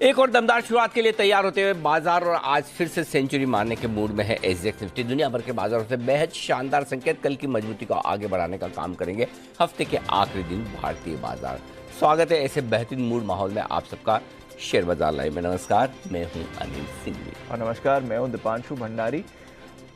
एक और दमदार शुरुआत के लिए तैयार होते हुए बाजार और आज फिर से सेंचुरी मारने के मूड में है एसजीएक्स निफ्टी। दुनिया भर के बाजारों से बेहद शानदार संकेत कल की मजबूती को आगे बढ़ाने का काम करेंगे हफ्ते के आखिरी दिन भारतीय बाजार। स्वागत है ऐसे बेहतरीन मूड माहौल में आप सबका शेयर बाजार लाइव में। नमस्कार, मैं हूं अनिल सिंघवी और नमस्कार, मैं हूं दीपांशु भंडारी।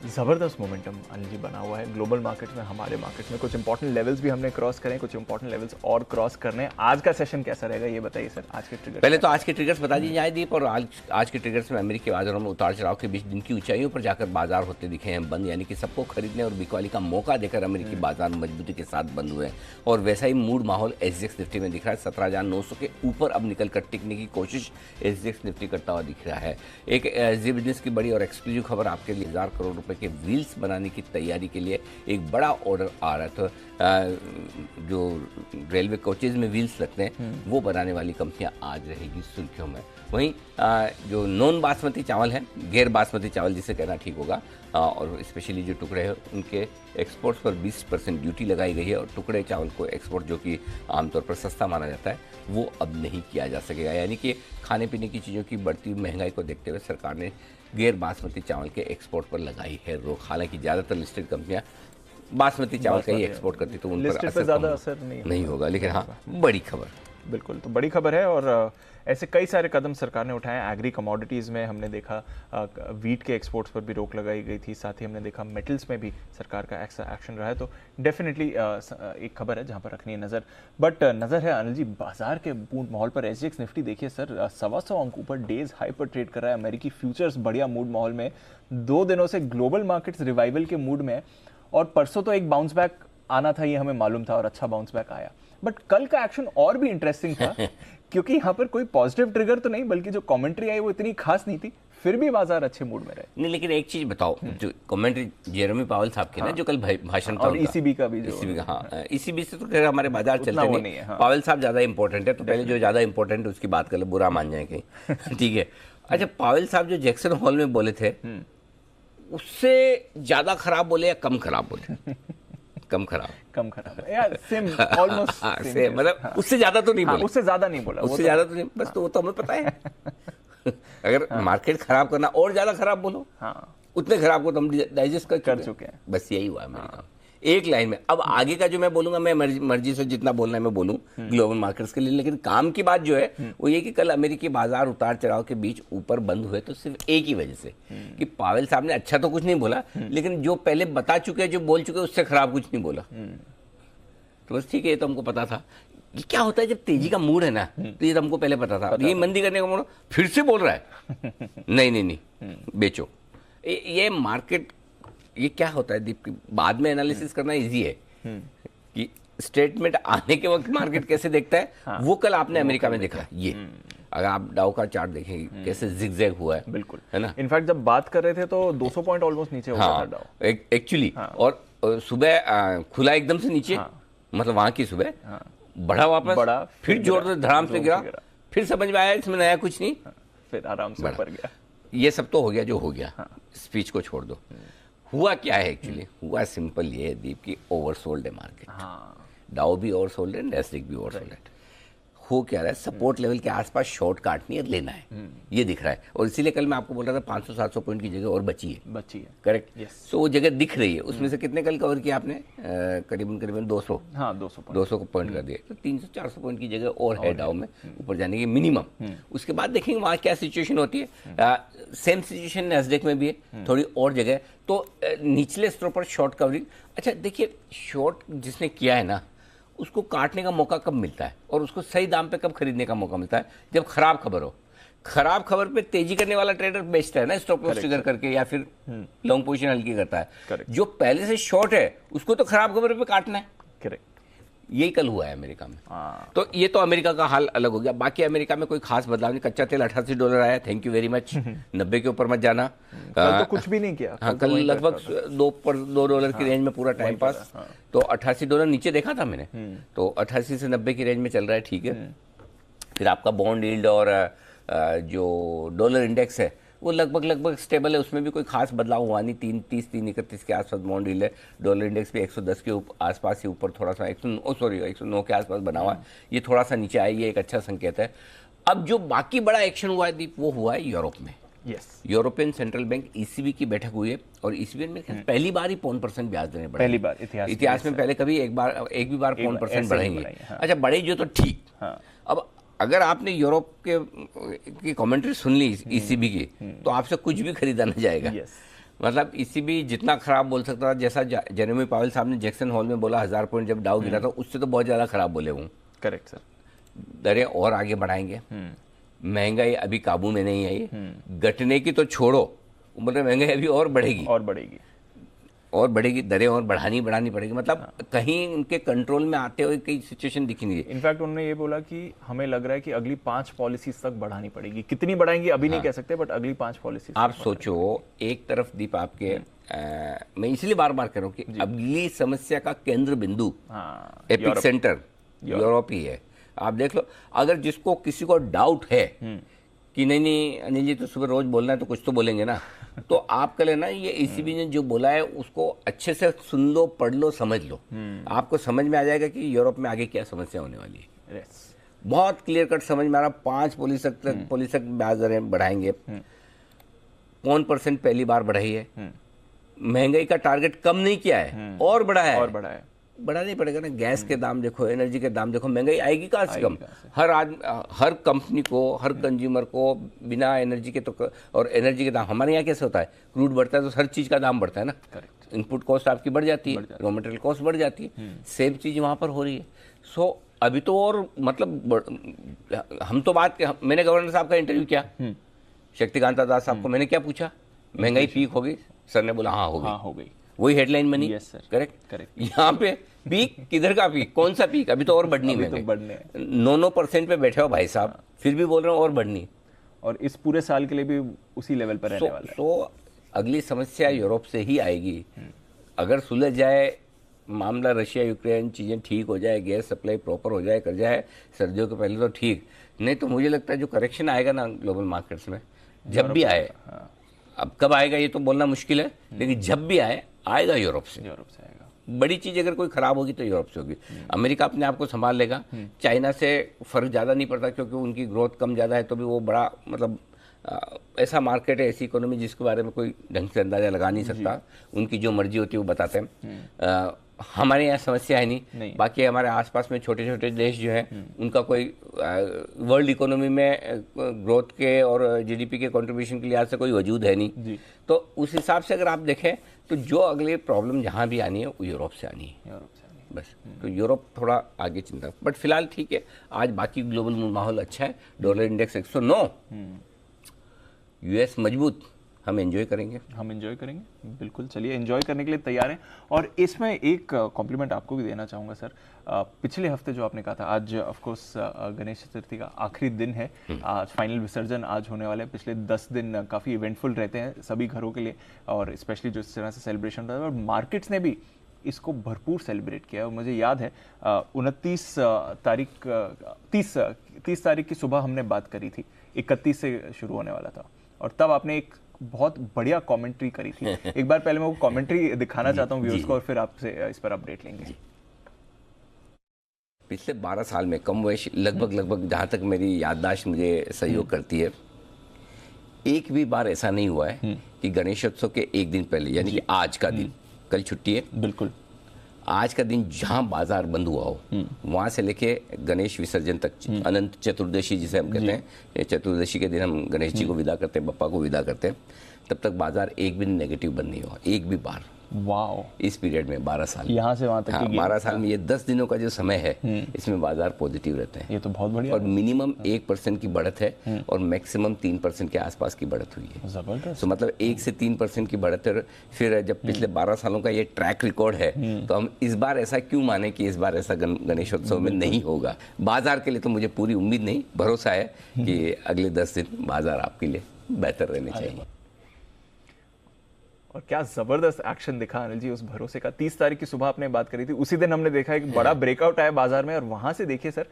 ज़बरदस्त मोमेंटम अनिल जी बना हुआ है ग्लोबल मार्केट्स में, हमारे मार्केट्स में। कुछ इंपॉर्टेंट लेवल्स भी हमने क्रॉस करें, कुछ इंपॉर्टेंट लेवल्स और क्रॉस करने हैं। आज का सेशन कैसा रहेगा ये बताइए सर, आज के ट्रिगर्स। पहले तो आज के ट्रिगर्स बता दीजिए जाए दीप। और आज के ट्रिगर्स में अमेरिकी बाजारों में उतार चढ़ाव के बीच दिन की ऊंचाइयों पर जाकर बाजार होते दिखे हैं बंद, यानी कि सबको खरीदने और बिकवाली का मौका देकर अमेरिकी बाजार मजबूती के साथ बंद हुए हैं। और वैसा ही मूड माहौल एसजीएक्स निफ्टी में दिख रहा है। 17,900 के ऊपर अब निकलकर टिकने की कोशिश एसजीएक्स निफ्टी करता हुआ दिख रहा है। एक जी बिजनेस की बड़ी और एक्सक्लूसिव खबर आपके लिए, 1000 करोड़ रुपए के व्हील्स बनाने की तैयारी के लिए एक बड़ा ऑर्डर आ रहा है। तो जो रेलवे कोचेज में व्हील्स लगते हैं वो बनाने वाली कंपनियां आज रहेगी सुर्खियों में। वहीं जो नॉन बासमती चावल है, गैर बासमती चावल जिसे कहना ठीक होगा, और स्पेशली जो टुकड़े हैं उनके एक्सपोर्ट्स पर 20% ड्यूटी लगाई गई है। और टुकड़े चावल को एक्सपोर्ट, जो कि आमतौर पर सस्ता माना जाता है, वो अब नहीं किया जा सकेगा। यानी कि खाने पीने की चीज़ों की बढ़ती महंगाई को देखते हुए सरकार ने गैर बासमती चावल के एक्सपोर्ट पर लगाई है रोक। हालांकि ज़्यादातर लिस्टेड कंपनियां बासमती चावल का ही एक्सपोर्ट करती, तो उन पर ज़्यादा असर नहीं होगा। लेकिन हाँ, बड़ी खबर, बिल्कुल, तो बड़ी खबर है। और ऐसे कई सारे कदम सरकार ने उठाए। एग्री कमोडिटीज़ में हमने देखा वीट के एक्सपोर्ट्स पर भी रोक लगाई गई थी। साथ ही हमने देखा मेटल्स में भी सरकार का एक्शन रहा है। तो डेफिनेटली एक खबर है जहां पर रखनी है नज़र। बट नज़र है अनिल जी बाजार के मूड माहौल पर। एसजीएक्स निफ्टी देखिए सर, 125 अंक ऊपर डेज हाई पर ट्रेड कर रहा है। अमेरिकी फ्यूचर्स बढ़िया मूड माहौल में, 2 दिनों से ग्लोबल मार्केट्स रिवाइवल के मूड में। और परसों तो एक बाउंस बैक आना था, ये हमें मालूम था, और अच्छा बाउंस बैक आया। बट कल का एक्शन और भी इंटरेस्टिंग था क्योंकि यहाँ पर कोई पॉजिटिव ट्रिगर तो नहीं, बल्कि जो कमेंट्री आई वो इतनी खास नहीं थी, फिर भी बाजार अच्छे मूड में रहे। नहीं, लेकिन एक चीज बताओ, जो कमेंट्री जेरेमी पावेल साहब की ना, जो कल भाषण था, और ईसीबी का भी, ईसीबी का, हाँ, ईसीबी से तो खैर हमारे बाजार चलते नहीं है। पावेल साहब ज्यादा इंपॉर्टेंट है, तो पहले जो ज्यादा इंपॉर्टेंट है उसकी बात कर लो, बुरा मान जाए कहीं। ठीक है। अच्छा, पावेल साहब जो जैक्सन हॉल में बोले थे उससे ज्यादा खराब बोले या कम खराब बोले? कम खराब यार, सेम, ऑलमोस्ट सेम। मतलब उससे ज्यादा तो नहीं बोला, उससे ज्यादा नहीं बोला, उससे ज्यादा तो नहीं, बस तो वो तो हमें पता है। अगर मार्केट खराब करना और ज्यादा खराब बोलो, उतने खराब को तो हम डाइजेस्ट कर चुके हैं। बस यही हुआ है मेरे काम, एक लाइन में। अब आगे का जो मैं बोलूंगा, मैं मर्जी से जितना बोलना है मैं बोलूं ग्लोबल मार्केट्स के लिए। लेकिन काम की बात जो है वो ये कि कल अमेरिकी बाजार उतार चढ़ाव के बीच ऊपर बंद हुए, तो सिर्फ एक ही वजह से कि पावेल साहब ने अच्छा तो कुछ नहीं बोला, लेकिन जो पहले बता चुके, जो बोल चुके, उससे खराब कुछ नहीं बोला। तो बस ठीक है, ये तो हमको पता था। ये क्या होता है जब तेजी का मूड है ना, तो ये तो हमको पहले पता था। ये मंदी करने का मूड फिर से बोल रहा है, नहीं बेचो। ये मार्केट, ये क्या होता है दीप, बाद में एनालिसिस करना इजी है कि स्टेटमेंट आने के वक्त मार्केट कैसे देखता है। वो कल आपने अमेरिका में देखा। ये अगर आप डाउ का चार्ट देखेंगे कैसे जिगजैग हुआ है, बिल्कुल, है ना। इनफैक्ट जब बात कर रहे थे तो 200 पॉइंट ऑलमोस्ट नीचे हो गया था डाउ एक्चुअली। और सुबह खुला एकदम से नीचे, मतलब वहां की सुबह बढ़ा वापस, फिर जोर से धड़ाम से गिरा, फिर समझ में आया इसमें नया कुछ नहीं, फिर आराम से ऊपर गया। ये सब तो हो गया जो हो गया, स्पीच को छोड़ दो। हुआ क्या है एक्चुअली? हुआ सिंपल ये है दीप की, ओवरसोल्ड है मार्केट। डाउ भी ओवरसोल्ड है, नैस्डैक भी ओवरसोल्ड है। हो क्या रहा है, सपोर्ट लेवल के आसपास शॉर्ट काटनी है, लेना है, ये दिख रहा है। और इसीलिए कल मैं आपको बोल रहा था 500-700 पॉइंट की जगह और बची है। करेक्ट। तो वो जगह दिख रही है। उसमें से कितने कल कवर किया आपने? करीबन 200। हाँ, 200 को पॉइंट कर दिए, तो 300-400 पॉइंट की जगह और है डाउ में ऊपर जाने की मिनिमम। उसके बाद देखेंगे वहाँ क्या सिचुएशन होती है। सेम सिचुएशन नैस्डैक में भी है, थोड़ी और जगह। तो निचले स्तर पर शॉर्ट कवरिंग। अच्छा देखिए, शॉर्ट जिसने किया है ना, उसको काटने का मौका कब मिलता है और उसको सही दाम पे कब खरीदने का मौका मिलता है? जब खराब खबर हो। खराब खबर पे तेजी करने वाला ट्रेडर बेचता है ना, स्टॉप लॉस ट्रिगर करके, या फिर लॉन्ग पोजीशन हल्की करता है। जो पहले से शॉर्ट है उसको तो खराब खबर पे काटना है। करेक्ट। यही कल हुआ है अमेरिका में। तो ये तो अमेरिका का हाल अलग हो गया। बाकी अमेरिका में कोई खास बदलाव नहीं। कच्चा तेल $88 आया, थैंक यू वेरी मच। 90 के ऊपर मत जाना। कल तो कुछ भी नहीं किया। हाँ, कल लगभग $2 की रेंज में पूरा टाइम पास। तो $88 नीचे देखा था मैंने, तो 88 से 90 की रेंज में चल रहा है, ठीक है। फिर आपका बॉन्ड यील्ड और जो डॉलर इंडेक्स है वो लगभग स्टेबल है, उसमें भी कोई खास बदलाव हुआ नहीं। 3.31 के आसपास बॉन्ड यील्ड है। डॉलर इंडेक्स भी 110 के आसपास ही ऊपर, थोड़ा सा 109 के आसपास बना हुआ है। ये थोड़ा सा नीचे आया, ये एक अच्छा संकेत है। अब जो बाकी बड़ा एक्शन हुआ है दीप, वो हुआ है यूरोप में। Yes, European central bank ECB की बैठक हुई है और ईसीबी में पहली बार ही 0.5% ब्याज देने पड़े। पहली बार इतिहास में पहले कभी एक भी बार 0.5% बढ़ेंगे। हाँ। अच्छा, बढ़ेगी तो ठीक। हाँ। अब अगर आपने यूरोप की कमेंट्री सुन ली ईसीबी की, तो आपसे कुछ भी खरीदा ना जाएगा। मतलब ईसीबी जितना खराब बोल सकता था, जैसा जेरेमी पावेल साहब ने जैक्सन हॉल में बोला 1000 पॉइंट जब डाउ गिरा था, उससे तो बहुत ज्यादा खराब बोले वो। Correct sir. दरें और आगे बढ़ाएंगे, महंगाई अभी काबू में नहीं आई, घटने की तो छोड़ो, मतलब महंगाई अभी और बढ़ेगी और बढ़ेगी, दरें और बढ़ानी पड़ेगी। मतलब कहीं उनके कंट्रोल में आते हुए कई सिचुएशन दिखी नहीं है। इनफैक्ट उन्होंने ये बोला कि हमें लग रहा है कि अगली 5 पॉलिसीज तक बढ़ानी पड़ेगी। कितनी बढ़ाएंगी अभी नहीं कह सकते, बट अगली 5 पॉलिसीज आप सोचो, एक तरफ दीप आपके मैं इसलिए बार बार कह रहा हूँ कि अगली समस्या का केंद्र बिंदु, एपिक सेंटर यूरोप ही है। आप देख लो, अगर जिसको किसी को डाउट है कि नहीं अनिल जी तो सुबह रोज बोलना है तो कुछ तो बोलेंगे ना, तो आप कह लेना ये ईसीबी ने जो बोला है उसको अच्छे से सुन लो, पढ़ लो, समझ लो, आपको समझ में आ जाएगा कि यूरोप में आगे क्या समस्या होने वाली है। बहुत क्लियर कट समझ में आ रहा। 5 पुलिस तक ब्याज दरें बढ़ाएंगे, 0.5% पहली बार बढ़ाई है, महंगाई का टारगेट कम नहीं किया है और बढ़ाया है। बढ़ाना ही पड़ेगा ना। गैस के दाम देखो, एनर्जी के दाम देखो, महंगाई आएगी कहाँ से कम। हर कंपनी को, हर कंज्यूमर को बिना एनर्जी के तो, और एनर्जी के दाम हमारे यहाँ कैसे होता है, क्रूड बढ़ता है तो हर चीज का दाम बढ़ता है ना। इनपुट कॉस्ट आपकी बढ़ जाती है, रॉ मटेरियल कॉस्ट बढ़ जाती है, सेम चीज वहां पर हो रही है। सो अभी तो और मतलब हम तो मैंने गवर्नर साहब का इंटरव्यू किया, शक्तिकांता दास साहब को मैंने क्या पूछा, महंगाई पीक होगी? सर ने बोला हाँ हो गई। वही हेडलाइन बनी। करेक्ट। यहाँ पे पीक किधर का पीक, कौन सा पीक? अभी तो और बढ़नी है। 9% पे बैठे हो भाई साहब, फिर भी बोल रहे हो और बढ़नी, और इस पूरे साल के लिए भी उसी लेवल पर रहने वाला है। तो अगली समस्या यूरोप से ही आएगी। अगर सुलझ जाए मामला, रशिया यूक्रेन चीजें ठीक हो जाए, गैस सप्लाई प्रॉपर हो जाए, कर जाए सर्दियों के पहले, तो ठीक। नहीं तो मुझे लगता है जो करेक्शन आएगा ना ग्लोबल मार्केट्स में, जब भी आए, अब कब आएगा ये तो बोलना मुश्किल है, लेकिन जब भी आएगा यूरोप से आएगा। बड़ी चीज अगर कोई खराब होगी तो यूरोप से होगी। अमेरिका अपने आप को संभाल लेगा, चाइना से फर्क ज्यादा नहीं पड़ता क्योंकि उनकी ग्रोथ कम ज्यादा है, तो भी वो बड़ा मतलब ऐसा मार्केट है, ऐसी इकोनॉमी जिसके बारे में कोई ढंग से अंदाजा लगा नहीं सकता। उनकी जो मर्जी होती है वो बताते हैं। हमारे यहाँ समस्या है नहीं। बाकी हमारे आसपास में छोटे छोटे देश जो हैं, उनका कोई वर्ल्ड इकोनॉमी में ग्रोथ के और जीडीपी के कंट्रीब्यूशन के लिहाज से कोई वजूद है नहीं। तो उस हिसाब से अगर आप देखें तो जो अगले प्रॉब्लम जहाँ भी आनी है वो यूरोप से आनी है बस। तो यूरोप थोड़ा आगे चिंता, बट फिलहाल ठीक है। आज बाकी ग्लोबल माहौल अच्छा है, डॉलर इंडेक्स 109, यूएस मजबूत। हम एंजॉय करेंगे बिल्कुल। चलिए, एंजॉय करने के लिए तैयार हैं। और इसमें एक कॉम्प्लीमेंट आपको भी देना चाहूँगा सर। पिछले हफ्ते जो आपने कहा था, आज ऑफ कोर्स गणेश चतुर्थी का आखिरी दिन है, आज फाइनल विसर्जन आज होने वाला है। पिछले 10 दिन काफ़ी इवेंटफुल रहते हैं सभी घरों के लिए, और स्पेशली जो इस तरह से सेलिब्रेशन रहा है, और मार्केट्स ने भी इसको भरपूर सेलिब्रेट किया। और मुझे याद है 29 तारीख 30 तारीख की सुबह हमने बात करी थी, 31 से शुरू होने वाला था, और तब आपने एक बहुत बढ़िया कमेंटरी करी थी। एक बार पहले मैं वो कमेंट्री दिखाना चाहता हूँ व्यूअर्स को, और फिर आपसे इस पर अपडेट लेंगे। पिछले 12 साल में कम वयस लगभग जहाँ तक मेरी याददाश्त मुझे सहयोग करती है, एक भी बार ऐसा नहीं हुआ है कि गणेशोत्सव के एक दिन पहले, यानी कि आज का दिन, कल छुट्टी है, बिल्कुल, आज का दिन जहां बाजार बंद हुआ हो, वहां से लेके गणेश विसर्जन तक, अनंत चतुर्दशी जिसे हम कहते हैं, चतुर्दशी के दिन हम गणेश जी को विदा करते हैं, बप्पा को विदा करते हैं, तब तक बाजार एक भी नेगेटिव बंद नहीं हुआ, एक भी बार। वाओ, इस पीरियड में 12 साल, यहाँ से वहां तक, हाँ, 12 साल में ये 10 दिनों का जो समय है, इसमें बाजार पॉजिटिव रहते हैं। ये तो बहुत बढ़िया। और मिनिमम 1% की बढ़त है और मैक्सिमम 3% के आसपास की बढ़त हुई है। जबरदस्त। तो मतलब 1 से 3% की बढ़त है। फिर जब पिछले 12 सालों का ये ट्रैक रिकॉर्ड है, तो हम इस बार ऐसा क्यों माने कि इस बार ऐसा गणेशोत्सव में नहीं होगा। बाजार के लिए तो मुझे पूरी उम्मीद नहीं, भरोसा है कि अगले 10 दिन बाजार आपके लिए बेहतर रहने चाहिए। और क्या जबरदस्त एक्शन दिखा अनिल जी उस भरोसे का। 30 तारीख की सुबह आपने बात करी थी, उसी दिन हमने देखा एक बड़ा ब्रेकआउट आया बाजार में, और वहां से देखिए सर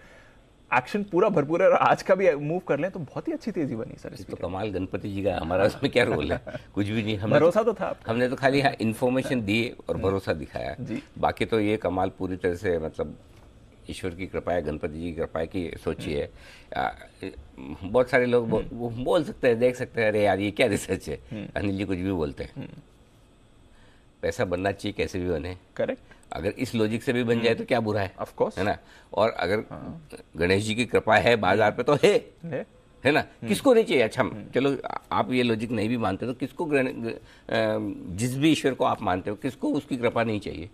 एक्शन पूरा भरपूर है। और आज का भी मूव कर लें तो बहुत ही अच्छी तेजी बनी सर। तो कमाल गणपति जी का, हमारा उसमें क्या रोल है? कुछ भी नहीं, भरोसा तो था, हमने तो खाली इन्फॉर्मेशन दी और भरोसा दिखाया। बाकी तो ये कमाल पूरी तरह से मतलब ईश्वर की कृपा है, गणपति जी की कृपा है कि सोचिए बहुत सारे लोग वो बोल सकते हैं, देख सकते हैं, अरे यार ये क्या रिसर्च है, अनिल जी कुछ भी बोलते हैं। पैसा बनना चाहिए कैसे भी बने, करेक्ट, अगर इस लॉजिक से भी बन जाए तो क्या बुरा है, ऑफ कोर्स, है ना। और अगर गणेश जी की कृपा है बाजार पे तो है ना, किसको नहीं चाहिए। अच्छा चलो आप ये लॉजिक नहीं भी मानते तो किसको जिस भी ईश्वर को आप मानते हो किसको उसकी कृपा नहीं चाहिए,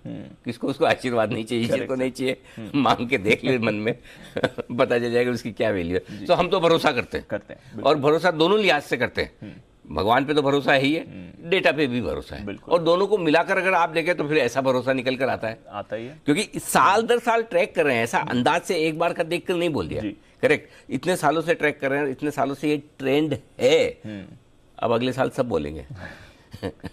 किसको उसको आशीर्वाद नहीं चाहिए, ईश्वर को नहीं चाहिए। मांग के देख ले मन में पता चल जाएगा उसकी क्या वैल्यू है। तो हम तो भरोसा करते हैं और भरोसा दोनों लिहाज से करते हैं। भगवान पे तो भरोसा है ही है, डेटा पे भी भरोसा है, और दोनों को मिलाकर अगर आप देखें तो फिर ऐसा भरोसा निकल कर आता ही है। क्योंकि साल दर साल ट्रैक कर रहे हैं, ऐसा अंदाज से एक बार का देख कर नहीं बोल दिया, करेक्ट। इतने सालों से ट्रैक कर रहे हैं, इतने सालों से ये ट्रेंड है। अब अगले साल सब बोलेंगे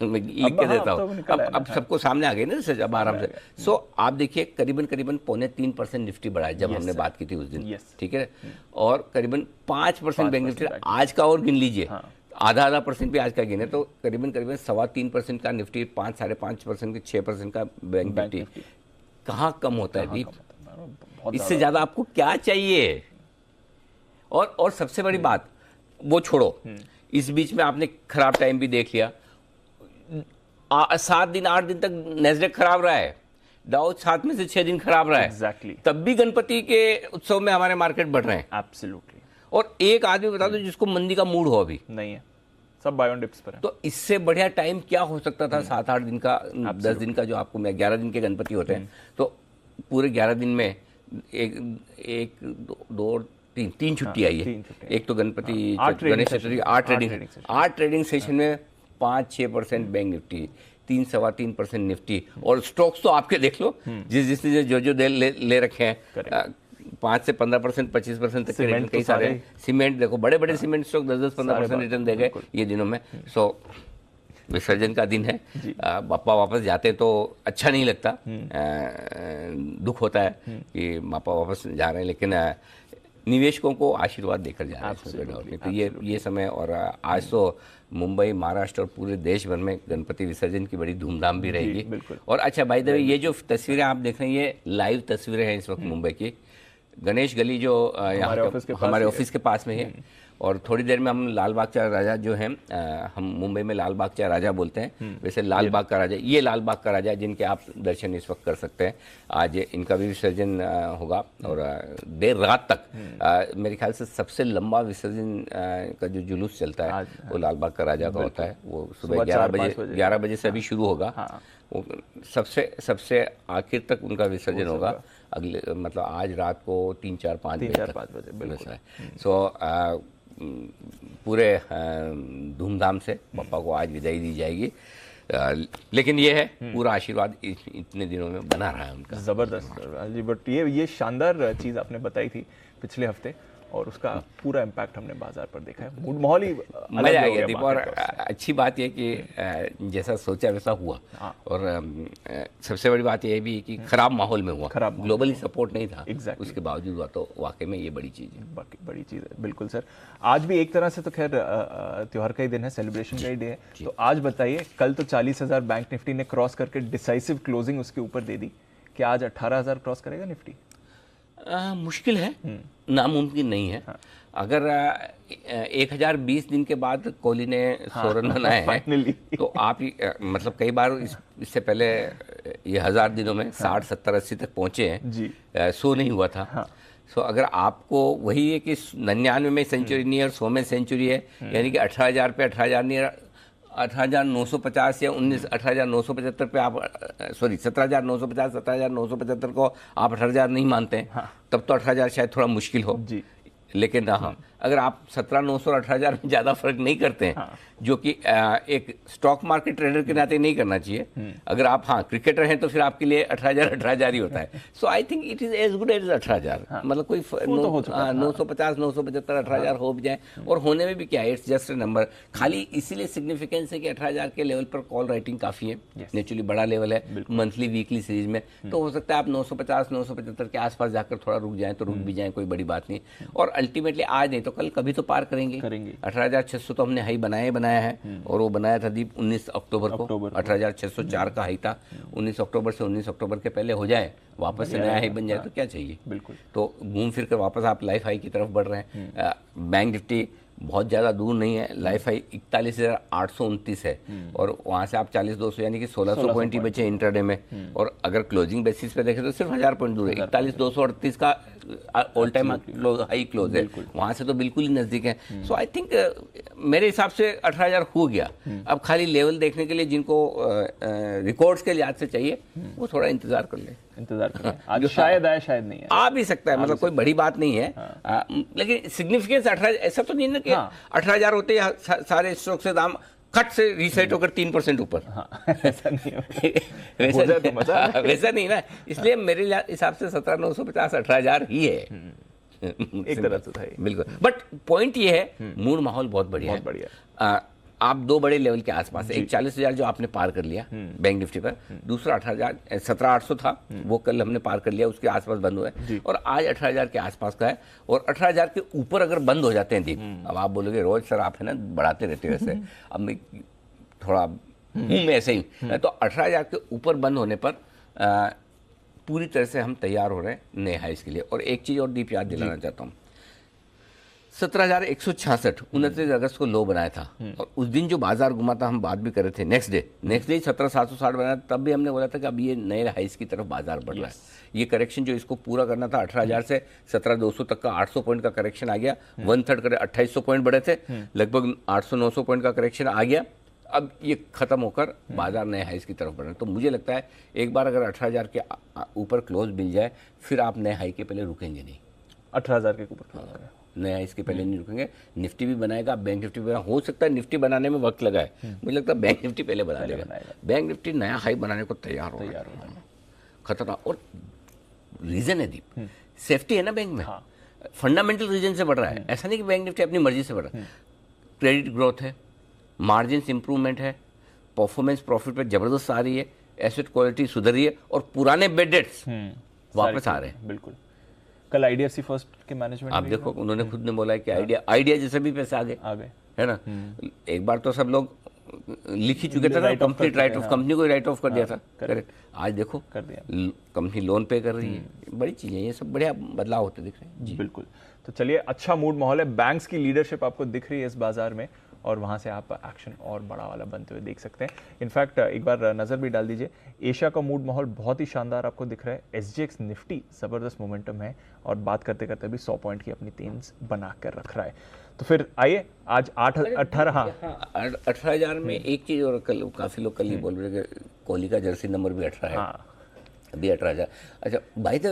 मैं लिख के देता हूँ, अब सबको सामने आ गए ना सर, अब आराम से। सो आप देखिए करीबन 3.25% निफ्टी बढ़ा है जब हमने बात की थी उस दिन, ठीक है, और करीबन 5% बैंक निफ्टी आज का और गिन लीजिए, आधा परसेंट भी आज का गिने तो करीबन 3.25% का निफ्टी, 5-5.5% के 6% का बैंक निफ्टी। कहाँ कम होता है दीप, इससे ज्यादा आपको क्या चाहिए। और सबसे बड़ी बात वो छोड़ो, इस बीच में आपने खराब टाइम भी देख लिया। 7 दिन 8 दिन तक नैस्डैक खराब रहा है, डाउ 7 में से 6 दिन खराब रहा है, exactly. तब भी गणपति के उत्सव में हमारे मार्केट बढ़ रहे हैं। एब्सोल्युटली। और एक आदमी बता दो जिसको मंदी का मूड हो अभी नहीं है, सब बाय ऑन डिप्स पर है। तो इससे बढ़िया टाइम क्या हो सकता था। 7-8 दिन का, 10 दिन का जो आपको 11 दिन के गणपति होते हैं, तो पूरे 11 दिन में एक दो तीन छुट्टी आई है। एक तो गणपति गणेश चतुर्थी, 8 ट्रेडिंग सेशन में 5-6% बैंक निफ्टी, 3-3.25% निफ्टी, और स्टॉक्स तो आपके देख लो जिसने जो ले रखे हैं 5 से 15%, 25% तक के रिटर्न कई सारे। सीमेंट देखो, बड़े बड़े सीमेंट स्टॉक 10-15% रिटर्न दे गए ये दिनों में। सो विसर्जन का दिन है, बापा वापस जाते तो अच्छा नहीं लगता, दुख होता है कि बापा वापस जा रहे हैं, लेकिन निवेशकों को आशीर्वाद देकर जा रहे हैं। तो ये समय, और आज तो मुंबई, महाराष्ट्र और पूरे देश भर में गणपति विसर्जन की बड़ी धूमधाम भी रहेगी। और अच्छा बाय द वे, ये जो तस्वीरें आप देख रहे हैं ये लाइव तस्वीरें हैं इस वक्त मुंबई की। गणेश गली जो हमारे ऑफिस के पास में है, और थोड़ी देर में हम लाल बाग चा राजा जो है, हम मुंबई में लाल बाग चा राजा बोलते हैं, वैसे लाल बाग का राजा, ये लाल बाग का राजा है जिनके आप दर्शन इस वक्त कर सकते हैं। आज इनका भी विसर्जन होगा, और देर रात तक मेरे ख्याल से सबसे लंबा विसर्जन का जो जुलूस चलता है वो लाल बाग का राजा का होता है। वो सुबह 11 बजे से अभी शुरू होगा, वो सबसे आखिर तक उनका विसर्जन होगा, अगले मतलब आज रात को 3-4-5 बजे। सो पूरे धूमधाम से पापा को आज विदाई दी जाएगी, लेकिन ये है पूरा आशीर्वाद इतने दिनों में बना रहा है उनका। जबरदस्त जी। बट ये शानदार चीज़ आपने बताई थी पिछले हफ्ते, और उसका पूरा इम्पैक्ट हमने बाजार पर देखा है। मूड माहौल ही मजा आ गया दीप। और अच्छी बात यह कि जैसा सोचा वैसा हुआ, और सबसे बड़ी बात यह भी कि खराब माहौल में हुआ, ग्लोबली सपोर्ट नहीं था, उसके बावजूद हुआ, तो वाकई में ये बड़ी चीज़ है। बाकी बड़ी चीज़ है, बिल्कुल सर। आज भी एक तरह से तो खैर त्यौहार का ही दिन है, सेलिब्रेशन का ही डे है। तो आज बताइए, कल तो 40,000 बैंक निफ्टी ने क्रॉस करके डिसाइसिव क्लोजिंग उसके ऊपर दे दी, क्या आज 18,000 क्रॉस करेगा निफ्टी? मुश्किल है, नामुमकिन नहीं है। अगर 1020 दिन के बाद कोहली ने 100 रन बनाए हैं, तो आप मतलब कई बार इससे पहले ये 1000 दिनों में 60, 70, 80 तक पहुंचे हैं, 100 नहीं हुआ था। सो अगर आपको वही है कि 99 में सेंचुरी नहीं है और 100 में सेंचुरी है, यानी कि 18,000 पे 18,000 नहीं, 18,950 या 18,975 पे आप, सॉरी 17,950, 17,975 को आप 18,000 नहीं मानते हैं, तब तो 18,000 शायद थोड़ा मुश्किल हो जी। लेकिन हाँ, अगर आप 17,900 और 18,000 में ज़्यादा फर्क नहीं करते हैं, जो कि एक स्टॉक मार्केट ट्रेडर के नाते नहीं करना चाहिए। अगर आप क्रिकेटर हैं तो फिर आपके लिए 18,000 ही होता है। So I think it is as good as 18,000। मतलब कोई 950, 975, 18,000 हो भी जाए, और होने में भी क्या है, इट्स जस्ट ए नंबर। खाली इसीलिए सिग्निफिकेंस है कि 18,000 के लेवल पर कॉल राइटिंग काफ़ी है, नेचुरली बड़ा लेवल है मंथली वीकली सीरीज में। तो हो सकता है आप 950, 975 के आसपास जाकर थोड़ा रुक जाएं तो रुक भी जाएं, कोई बड़ी बात नहीं। और अल्टीमेटली आज नहीं तो कल कभी तो पार करेंगे 18,600 तो हमने हाई बनाया है और वो बनाया था दीप 19 अक्टूबर को 18,604 का हाई था। 19 अक्टूबर से 19 अक्टूबर के पहले हो जाए, वापस से नया हाई बन जाए तो क्या चाहिए। बिल्कुल। तो घूम फिर कर वापस आप लाइफ हाई की तरफ बढ़ रहे हैं। बैंक निफ्टी बहुत ज़्यादा दूर नहीं है, लाइफ हाई 41,829 है और वहाँ से आप 40,200 यानी कि 1,600 पॉइंट ही बचे इंटरडे में। और अगर क्लोजिंग बेसिस पे देखें तो सिर्फ 1,000 पॉइंट दूर है, 41,238 का ऑल टाइम हाई क्लोज है, वहाँ से तो बिल्कुल ही नज़दीक है। सो आई थिंक मेरे हिसाब से 18,000 हो गया। अब खाली लेवल देखने के लिए जिनको रिकॉर्ड्स के लिहाज से चाहिए वो थोड़ा इंतजार कर ले, आज शायद आए शायद नहीं है, आ भी सकता है, मतलब कोई बड़ी बात नहीं है। लेकिन सिग्निफिकेंस 18 ऐसा तो नहीं है ना कि 18,000 होते हैं सारे स्टॉक से दाम कट से रीसेट होकर 3% ऊपर। ऐसा नहीं वैसा नहीं ना, इसलिए मेरे हिसाब से 17,950 18,000 ही है एक तरह से था। बिल्कुल। बट पॉइंट ये है मूड माहौल बहुत बढ़िया। आप दो बड़े लेवल के आसपास है, एक 40,000 जो आपने पार कर लिया बैंक निफ्टी पर, दूसरा 17,800 था वो कल हमने पार कर लिया, उसके आसपास बंद हुआ है और आज 18,000 के आसपास का है। और 18,000 के ऊपर अगर बंद हो जाते हैं दीप, अब आप बोलोगे रोज सर आप है ना बढ़ाते रहते हो ऐसे, अब मैं थोड़ा मैं ऐसे ही, तो 18,000 के ऊपर बंद होने पर पूरी तरह से हम तैयार हो रहे हैं नए हाइस के लिए। और एक चीज़ और दीप याद दिलाना चाहता हूँ, 17,166 29 अगस्त को लो बनाया था और उस दिन जो बाजार घुमा था, हम बात भी कर रहे थे, नेक्स्ट डे 17,760 बनाया, तब भी हमने बोला था कि अब ये नए हाइस की तरफ बाजार बढ़ रहा है। ये करेक्शन जो इसको पूरा करना था 18,000 से 17,200 तक का 800 पॉइंट का करेक्शन आ गया, 1/3 करे 2,800 पॉइंट बढ़े थे, लगभग 800-900 पॉइंट का करेक्शन आ गया। अब ये खत्म होकर बाजार नए हाइस की तरफ बढ़ रहा है। तो मुझे लगता है एक बार अगर 18,000 के ऊपर क्लोज मिल जाए फिर आप नए हाई के पहले रुकेंगे नहीं। 18,000 के ऊपर नया इसके पहले नहीं रुकेंगे। निफ्टी भी बनाएगा, बैंक निफ्टी भी हो सकता है निफ्टी बनाने में वक्त लगा है, मुझे लगता है बैंक निफ्टी पहले बना लेगा। बैंक निफ्टी नया हाई बनाने को तैयार हो रहा है, खतरा। और रीजन है दीप, सेफ्टी है ना बैंक में, फंडामेंटल रीजन से बढ़ रहा है, ऐसा नहीं कि बैंक निफ्टी अपनी मर्जी से बढ़ रहा है। क्रेडिट ग्रोथ है, मार्जिन इंप्रूवमेंट है, परफॉर्मेंस प्रॉफिट पर जबरदस्त आ रही है, एसेट क्वालिटी सुधर रही है और पुराने बेड डेट्स वापस आ रहे हैं। बिल्कुल। कल आईडीएफसी फर्स्ट के मैनेजमेंट आप देखो उन्होंने खुद ने बोला है कि आइडिया जैसे भी पैसे आ गए है ना। एक बार तो सब लोग लिख ही चुके थे ना, कंप्लीट राइट ऑफ, कंपनी को राइट ऑफ कर दिया था। करेक्ट, आज देखो कर दिया, कंपनी लोन पे कर रही है, बड़ी चीजें, ये सब बढ़िया बदलाव होते दिख रहे हैं जी। बिल्कुल। तो चलिए, अच्छा मूड माहौल है, बैंक्स की लीडरशिप आपको दिख रही है इस बाजार में और वहाँ से आप एक्शन और बड़ा वाला बनते हुए देख सकते हैं। इनफैक्ट एक बार नज़र भी डाल दीजिए, एशिया का मूड माहौल बहुत ही शानदार आपको दिख रहा है। SGX निफ्टी ज़बरदस्त मोमेंटम है और बात करते करते भी 100 पॉइंट की अपनी तेज बना कर रख रहा है। तो फिर आइए, आज 18,000 में एक चीज़ और, कल काफ़ी लोग कल ही बोल रहे कि कोहली का जर्सी नंबर भी 18 है, अभी 18,000। अच्छा भाई, तो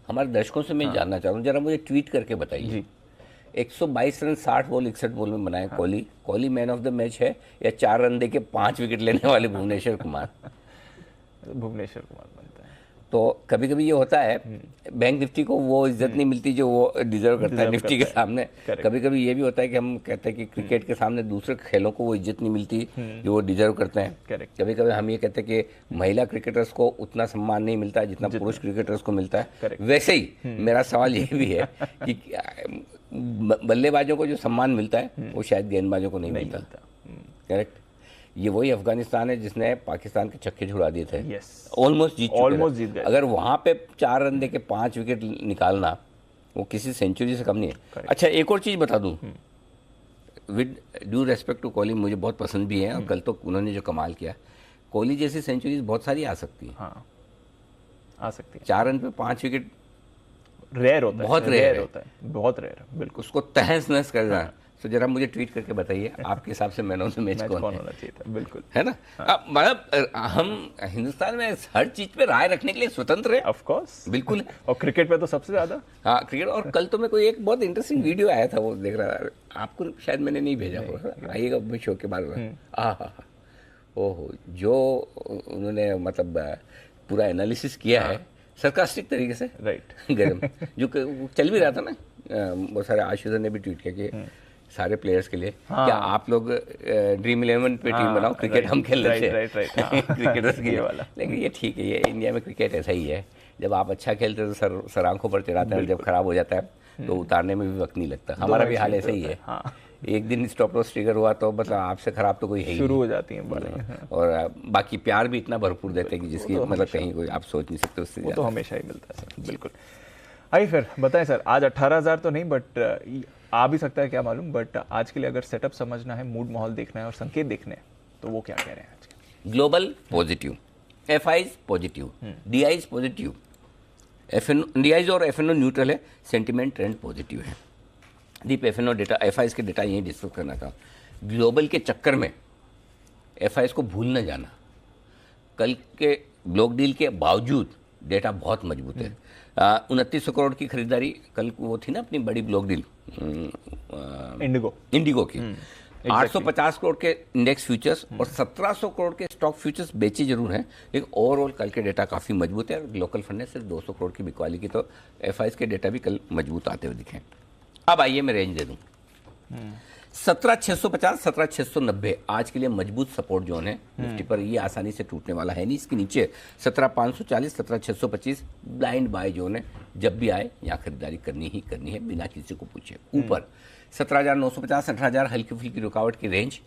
हमारे दर्शकों से मैं जानना चाह रहा हूँ, जरा मुझे ट्वीट करके बताइए, 122 रन 60 बॉल 61 बॉल में बनाए Kohli man of the match है या 4 रन देके 5 विकेट लेने वाले भुवनेश्वर कुमार बनता है। तो कभी कभी ये होता है, बैंक निफ्टी को वो इज्जत नहीं मिलती जो वो डिजर्व करता है निफ्टी के सामने। कभी कभी ये भी होता है कि हम कहते हैं कि क्रिकेट के सामने दूसरे खेलों को वो इज्जत नहीं मिलती जो वो डिजर्व करते हैं। कभी कभी हम ये कहते हैं कि महिला क्रिकेटर्स को उतना सम्मान नहीं मिलता जितना पुरुष क्रिकेटर्स को मिलता है। वैसे ही मेरा सवाल ये भी है कि बल्लेबाजों को जो सम्मान मिलता है वो शायद गेंदबाजों को नहीं मिलता। करेक्ट, ये वही अफगानिस्तान है जिसने पाकिस्तान के छक्के छुड़ा दिए थे, ऑलमोस्ट जीत गए। अगर वहां पे 4 रन देके 5 विकेट निकालना वो किसी सेंचुरी से कम नहीं है। अच्छा, एक और चीज बता दूं, with due respect to Kohli, मुझे बहुत पसंद भी है और कल तो उन्होंने जो कमाल किया, कोहली जैसी सेंचुरीज बहुत सारी आ सकती है। आ सकती है। 4 रन पे 5 विकेट रेयर होता है, बहुत रेयर होता है, बहुत रेयर। बिल्कुल, उसको तहस नहस कर रहा है। तो जरा मुझे ट्वीट करके बताइए आपके हिसाब से मैन ऑफ द मैच कौन होना चाहिए था। बिल्कुल, है ना। मतलब हम हिंदुस्तान में हर चीज पे राय रखने के लिए स्वतंत्र है, ऑफ कोर्स, बिल्कुल। और क्रिकेट पे तो सबसे ज्यादा। हाँ, क्रिकेट। और कल तो मैं कोई एक बहुत इंटरेस्टिंग वीडियो आया था, वो देख रहा था, आपको शायद मैंने नहीं भेजा होगा, आइएगा शो के बाद। ओहो, जो उन्होंने मतलब पूरा एनालिसिस किया है सरकास्टिक तरीके से, राइट, गरम जो चल भी रहा था ना, बहुत सारे आशुतोष ने भी ट्वीट किया कि सारे प्लेयर्स के लिए क्या आप लोग ड्रीम 11 पे टीम बनाओ, क्रिकेट हम खेल रहे थे क्रिकेटर्स के लिए वाला। लेकिन ये ठीक है, ये इंडिया में क्रिकेट ऐसा ही है, जब आप अच्छा खेलते हो तो सर आंखों पर चढ़ाते हैं, जब खराब हो जाता है तो उतारने में भी वक्त नहीं लगता। हमारा भी हाल ऐसा ही है। हाँ। एक दिन स्टॉप लॉस ट्रिगर हुआ तो मतलब आपसे खराब तो कोई है ही शुरू नहीं। हो जाती हैं बालें। और बाकी प्यार भी इतना भरपूर देते हैं कि जिसकी मतलब कहीं कोई आप सोच नहीं सकते उससे वो तो ज़्यादा। हमेशा ही मिलता है सर, बिल्कुल। आइए फिर बताएं सर, आज 18,000 तो नहीं, बट आ भी सकता है क्या मालूम, बट आज के लिए अगर सेटअप समझना है, मूड माहौल देखना है और संकेत देखने हैं, तो वो क्या कह रहे हैं आज के? Global positive, FIIs positive, DIs positive, DIs और एफएनओ न्यूट्रल है, सेंटिमेंट ट्रेंड पॉजिटिव है। दीप एफएनओ डेटा, एफआईज के डेटा यही डिस्कस करना था। ग्लोबल के चक्कर में एफआईज को भूल न जाना। कल के ब्लॉक डील के बावजूद डेटा बहुत मजबूत है। 2900 करोड़ की खरीदारी कल वो थी ना अपनी बड़ी ब्लॉक डील इंडिगो की। 850 करोड़ के इंडेक्स फ्यूचर्स और 1700 करोड़ के स्टॉक फ्यूचर्स बेचे जरूर हैं, लेकिन ओवरऑल कल के डेटा काफ़ी मजबूत है। लोकल फंड ने सिर्फ 200 करोड़ की बिकवाली की, तो एफआईज के डेटा भी कल मजबूत आते हुए दिखे। अब आइए मैं रेंज दे दूं। 17,650, 17,690 आज के लिए मजबूत सपोर्ट जोन है निफ्टी पर। ये आसानी से टूटने वाला है नहीं। इसके नीचे 17,540, 17,625 ब्लाइंड बाय जोन है। जब भी आए यहाँ खरीदारी करनी ही करनी है बिना किसी को पूछे। ऊपर 17,950, 18,000 हल्की फुल्की रुकावट की रेंज,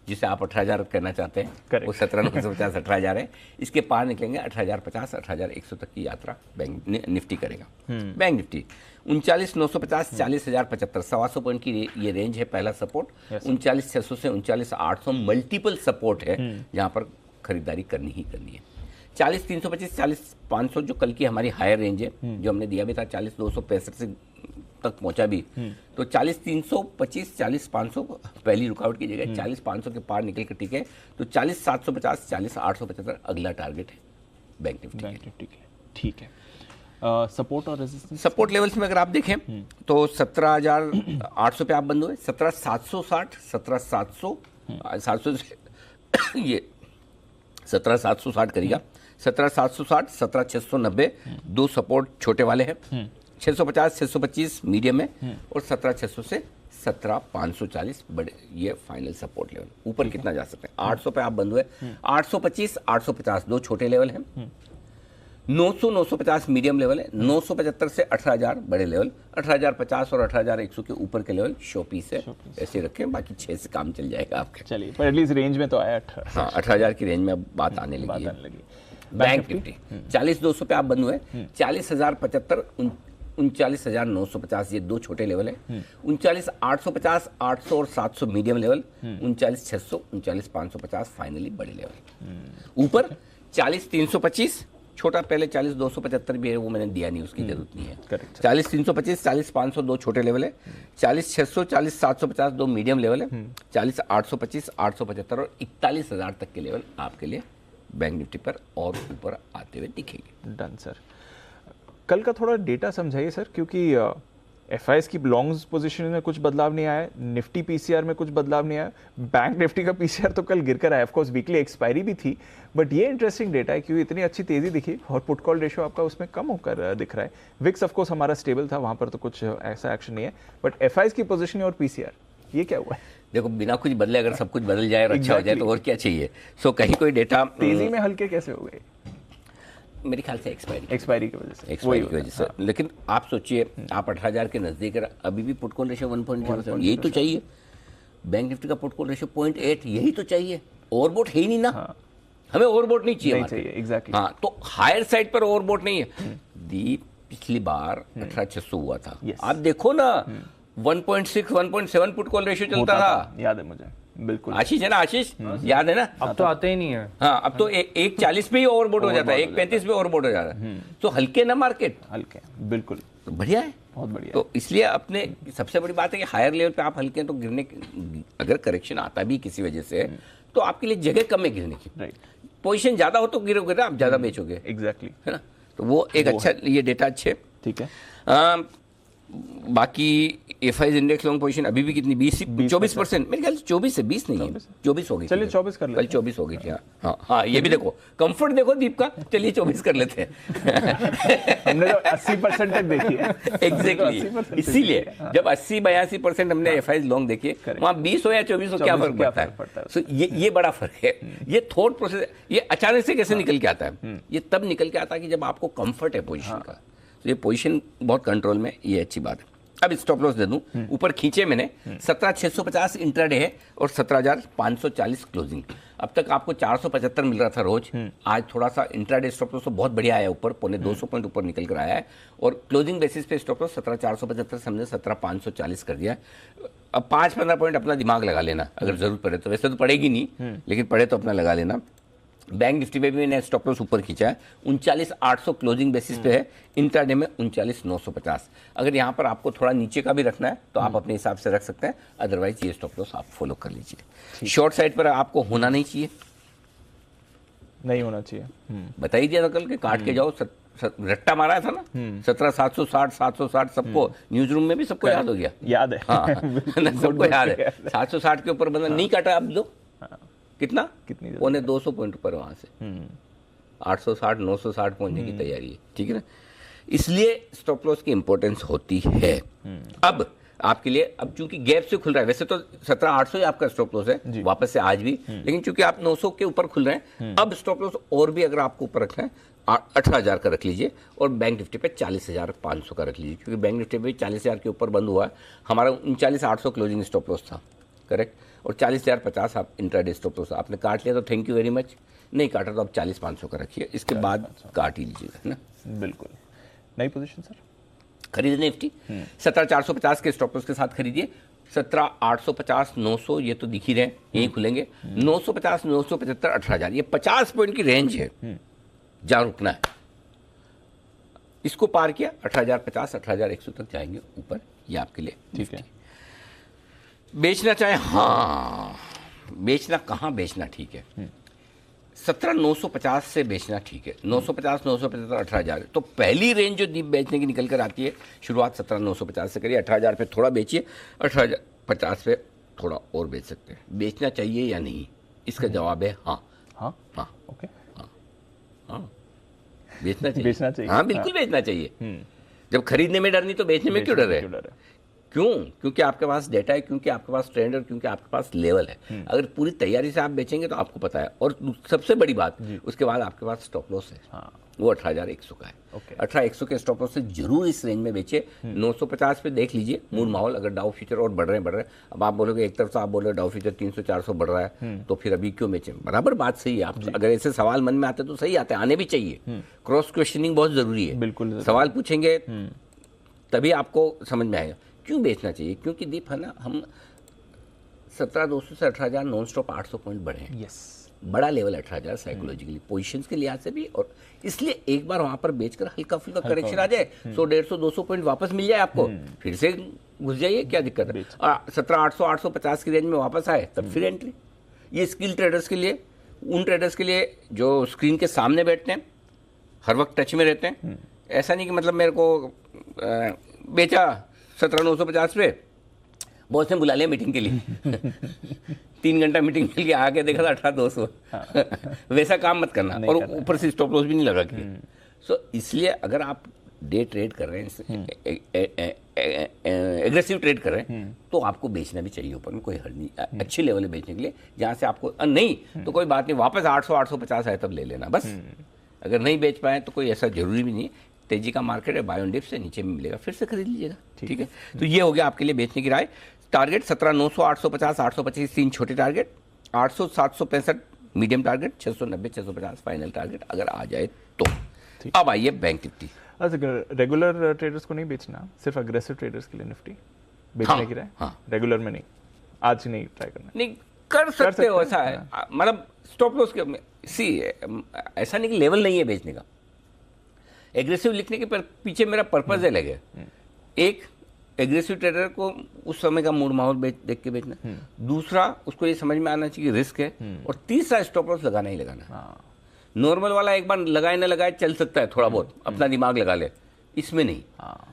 जिसे आप 18,000 करना चाहते हैं, वो 17,950, 18,000 है। इसके पार निकलेंगे 18,050, 18,100 तक की यात्रा बैंक निफ्टी करेगा। बैंक निफ्टी 39,950, 40,075, 125 पॉइंट की ये रेंज है पहला सपोर्ट। 39,600 से 39,800 मल्टीपल सपोर्ट है, जहां पर खरीदारी करनी ही करनी है। 40,325, 40,500 जो कल की हमारी हायर रेंज है, जो हमने दिया भी था 40,265 से तक पहुंचा भी, तो 40,325, 40,500 पहली रुकावट की जगह 40,500 के पार निकल कर ठीक है, तो 40,750, 40,875 अगला टारगेट है बैंक निफ्टी के। ठीक है। सपोर्ट और रेजिस्टेंस, सपोर्ट लेवल्स में अगर आप देखें तो 17,800 पे आप बंद हुए, 17,760, 17,700, 700 से ये 17,760 करेगा, 17,760, 17,690 दो सपोर्ट छोटे वाले हैं, 650, 625 मीडियम है और 17,600 से 17,540 बड़े, ये फाइनल सपोर्ट लेवल। ऊपर कितना जा सकते हैं? 800 पे आप बंद हुए, 825, 850 दो छोटे लेवल हैं, 900, 950 मीडियम लेवल है, 975 से 18,000 बड़े लेवल, 18,050 और 18,100 के ऊपर के लेवल शो पीस है। ऐसे रखें, बाकी 6 से काम चल जाएगा आपका। चलिए, पर एटलीस्ट रेंज में तो आया। हाँ, 18,000 की रेंज में अब बात आने लगी है। बैंक निफ्टी 40,200 पे आप बंद हुए, 40,075, 39,950 ये दो छोटे लेवल है, 39,850, 800 और 700 मीडियम लेवल, 39,600, 39,550 फाइनली बड़े लेवल। ऊपर 40,325 छोटा, पहले 40,275 भी है, वो मैंने दिया नहीं, उसकी जरूरत नहीं है। 40,325, 40,500 दो छोटे लेवल है, 40,600, 40,750 दो मीडियम लेवल है, 40,825, 875 और 41,000 तक के लेवल आपके लिए बैंक निफ्टी पर और ऊपर आते हुए दिखेंगे। Done sir. कल का थोड़ा डेटा समझाइए सर, क्योंकि एफआईएस की लॉन्ग्स पोजीशन में कुछ बदलाव नहीं आया, निफ्टी पीसीआर में कुछ बदलाव नहीं आया, बैंक निफ्टी का पीसीआर तो कल गिरकर आया। ऑफकोर्स वीकली एक्सपायरी भी थी, बट ये इंटरेस्टिंग डेटा है क्योंकि इतनी अच्छी तेजी दिखी और पुट कॉल रेशियो आपका उसमें कम होकर दिख रहा है। विक्स ऑफकोर्स हमारा स्टेबल था, वहां पर तो कुछ ऐसा एक्शन नहीं है, बट एफआईएस की पोजीशन और पीसीआर, ये क्या हुआ है? देखो, बिना कुछ बदले अगर सब कुछ बदल जाए और अच्छा हो जाए तो और क्या चाहिए। सो कहीं कोई डेटा तेजी में हल्के कैसे हो गए? मेरे ख्याल से एक्सपायरी की वजह से। हाँ। लेकिन आप सोचिए, आप 18,000 के नजदीक है, अभी भी पुट कॉल रेशियो 1.07, यही तो चाहिए। बैंक निफ्टी का पुट कॉल रेशियो 0.8, यही तो चाहिए। ओवरबोट है ही नहीं ना। हाँ। हमें ओवरबोट नहीं चाहिए, एग्जैक्टली। हाँ, तो हायर साइड पर ओवरबोट नहीं है। दी पिछली बार 18,600 हुआ था, आप देखो ना 1.6, 1.7 पुट कॉल रेशियो चलता था, याद है मुझे, बिल्कुल। आशीष है ना, आशीष याद है ना? अब तो आते ही नहीं है। हाँ, अब तो 1.40 पे ही ओवरबोट हो जाता है, 1.35 पे ओवरबोट हो जाता है। तो हल्के ना मार्केट, हल्के, बिल्कुल, तो बढ़िया है, बहुत बढ़िया। तो इसलिए अपने सबसे बड़ी बात है कि हायर लेवल पे आप हल्के हैं तो गिरने, अगर करेक्शन आता भी किसी वजह से तो आपके लिए जगह कम है गिरने की। राइट, पोजीशन ज्यादा हो तो गिरोगे ना, आप ज्यादा बेचोगे, एग्जैक्टली, है ना? तो वो एक अच्छा, ये डेटा अच्छे। ठीक है। बाकी एफआईज इंडेक्स लॉन्ग पोजीशन अभी भी कितनी 24%, मेरे ख्याल से 24 है, 20 नहीं है, 24 हो गई। चलिए 24 कर लेते कल 24 हो गई थी। हाँ हाँ, ये भी देखो कंफर्ट देखो दीप का, चलिए 24 कर लेते हैं। हमने तो 80% तक देखी है। एग्जैक्टली, इसीलिए जब 80-82% हमने एफआईज लॉन्ग देखी है, वहाँ 20 हो या 24 हो क्या फर्क पड़ता है। सो ये बड़ा फर्क है। ये थॉट प्रोसेस ये अचानक से कैसे निकल के आता है, ये तब निकल के आता है कि जब आपको कंफर्ट है पोजीशन का। तो ये पोजीशन बहुत कंट्रोल में, ये अच्छी बात है। अब स्टॉप लॉस दे दूं, ऊपर खींचे मैंने 17,650 इंट्राडे है और 17,540 क्लोजिंग। अब तक आपको 475 मिल रहा था रोज, आज थोड़ा सा इंट्राडे स्टॉप लॉस तो बहुत बढ़िया आया, ऊपर 250 पॉइंट ऊपर निकल कर आया है। और क्लोजिंग बेसिस पे स्टॉप लॉस 17,475 से हमने 17,540 कर दिया। अब 5-15 पॉइंट अपना दिमाग लगा लेना अगर जरूरत पड़े तो, वैसे तो पड़ेगी नहीं, लेकिन पड़े तो अपना लगा लेना। बैंक निफ्टी में भी मैंने स्टॉप लॉस ऊपर खींचा है, 39,800 क्लोजिंग बेसिस पे है, इंट्राडे में 39,950। अगर यहाँ पर आपको थोड़ा नीचे का भी रखना है तो आप अपने हिसाब से रख सकते हैं, अदरवाइज ये स्टॉप लॉस आप फॉलो कर लीजिए। शॉर्ट साइड पर आपको होना नहीं चाहिए, नहीं होना चाहिए। बताइए दिया था कल के, काट के जाओ। रट्टा मारा था ना 17,760 760, सबको न्यूज रूम में भी सबको याद हो गया, याद है। हाँ सबको याद है। 760 के ऊपर बंदा नहीं काटा, अब दो कितनी 200 पॉइंट ऊपर वहां से 860 960 पहुंचने की तैयारी है, ठीक है ना। इसलिए स्टॉप लॉस की इंपॉर्टेंस होती है। अब आपके लिए, अब चूंकि गैप से खुल रहा है, वैसे तो 17,800 ही आपका स्टॉप लॉस है वापस से आज भी, लेकिन चूंकि आप 900 के ऊपर खुल रहे हैं, अब स्टॉप लॉस और भी अगर आपको ऊपर रखना है 18,000 का रख लीजिए, और बैंक निफ्टी पे 40,500 का रख लीजिए, क्योंकि बैंक निफ्टी पे 40,000 के ऊपर बंद हुआ है। हमारा 39,800 क्लोजिंग स्टॉप लॉस था, करेक्ट, और 40,050 आप इंट्राडे स्टॉप लॉस आपने काट लिया तो थैंक यू वेरी मच, नहीं काटा तो आप 40,500 का रखिए, इसके बाद काट ही लीजिएगा, है ना। बिल्कुल। नई पोजीशन सर खरीदे निफ्टी 17,450 के स्टॉप लॉस के साथ खरीदिए। 17,850 900 ये तो दिख ही रहे, यही खुलेंगे। 950 975 18,000, ये 50 पॉइंट की रेंज है जहां रुकना है। इसको पार किया 18,050 18,100 तक जाएंगे ऊपर, ये आपके लिए ठीक है। बेचना चाहे, हाँ बेचना, कहाँ बेचना ठीक है, 17,950 से बेचना ठीक है, 950 975 18,000। तो पहली रेंज जो दीप बेचने की निकल कर आती है, शुरुआत 17,950 से करिए, 18,000 पे थोड़ा बेचिए, 18,050 पे थोड़ा और बेच सकते हैं। बेचना चाहिए या नहीं, इसका जवाब है हाँ। हाँ हाँ ओके, हाँ बेचना चाहिए, बेचना चाहिए, हाँ बिल्कुल बेचना चाहिए। जब खरीदने में डर नहीं तो बेचने में क्यों डर है? क्यों? क्योंकि आपके पास डेटा है, क्योंकि आपके पास ट्रेंड है, क्योंकि आपके पास लेवल है। अगर पूरी तैयारी से आप बेचेंगे तो आपको पता है, और सबसे बड़ी बात उसके बाद आपके पास स्टॉप लॉस है, हाँ। वो 18,100 का है। 18,100 के स्टॉप लॉस से जरूर इस रेंज में बेचिए। 950 पे देख लीजिए मूड माहौल, अगर डाउ फ्यूचर और बढ़ रहे हैं। अब आप बोलोगे, एक तरफ से आप बोल रहे डाउ फ्यूचर 300-400 बढ़ रहा है, तो फिर अभी क्यों बेचें? बराबर बात सही है। आप अगर ऐसे सवाल मन में आते तो सही आते, आने भी चाहिए। क्रॉस क्वेश्चनिंग बहुत जरूरी है, बिल्कुल सवाल पूछेंगे तभी आपको समझ में आएगा क्यों बेचना चाहिए। क्योंकि दीप है ना, हम 17,200 से 18,000 नॉन स्टॉप 800 पॉइंट बढ़े हैं। यस, बड़ा लेवल 18,000 साइकोलॉजिकली, पोजीशंस के लिहाज से भी, और इसलिए एक बार वहां पर बेचकर हल्का फुल्का करेक्शन आ जाए, 100-150-200 पॉइंट वापस मिल जाए आपको, फिर से घुस जाइए, क्या दिक्कत है। 17,800 850 की रेंज में वापस आए तब फिर एंट्री। ये स्किल ट्रेडर्स के लिए, उन ट्रेडर्स के लिए जो स्क्रीन के सामने बैठते हैं, हर वक्त टच में रहते हैं। ऐसा नहीं कि मतलब मेरे को बेचा 17,950 पे, बॉस ने बुला लिया मीटिंग के लिए 3 घंटा मीटिंग के लिए आके देखा था 18,200 वैसा काम मत करना, और ऊपर से स्टॉप लॉस भी नहीं लगा के। सो इसलिए अगर आप डे ट्रेड कर रहे हैं, एग्रेसिव ट्रेड कर रहे हैं, तो आपको बेचना भी चाहिए ऊपर में, कोई हर्ज नहीं। अच्छे लेवल में बेचने के लिए, जहाँ से आपको नहीं तो कोई बात नहीं, वापस 800-850 आए तब ले लेना बस। अगर नहीं बेच पाए तो कोई ऐसा जरूरी भी नहीं, तेजी का मार्केट है, बाय ऑन डिप से नीचे में मिलेगा, फिर से खरीद लीजिएगा, ठीक है। तो ये हो गया आपके लिए बेचने की राय। टारगेट 17,900 850 825 3 छोटे target, 800 765 medium target, 690 650 final target अगर आ जाए तो। अब आइए बैंक निफ्टी। अच्छा, रेगुलर ट्रेडर्स को नहीं बेचना, सिर्फ अग्रेसिव ट्रेडर्स के लिए निफ्टी बेचने की राय? हाँ, रेगुलर में नहीं, आज ही नहीं ट्राई करना, नहीं कर सकते हो, ऐसा है। मतलब स्टॉप लॉस के सी, ऐसा नहीं कि लेवल नहीं है बेचने का। एग्रेसिव लिखने के पीछे मेरा पर्पज अलग है। एक, एग्रेसिव ट्रेडर को उस समय का मूड माहौल देख के बेचना, दूसरा उसको ये समझ में आना चाहिए रिस्क है, और तीसरा स्टॉप लॉस लगाना ही लगाना। नॉर्मल वाला एक बार लगाए ना लगाए चल सकता है, थोड़ा बहुत अपना दिमाग लगा ले, इसमें नहीं।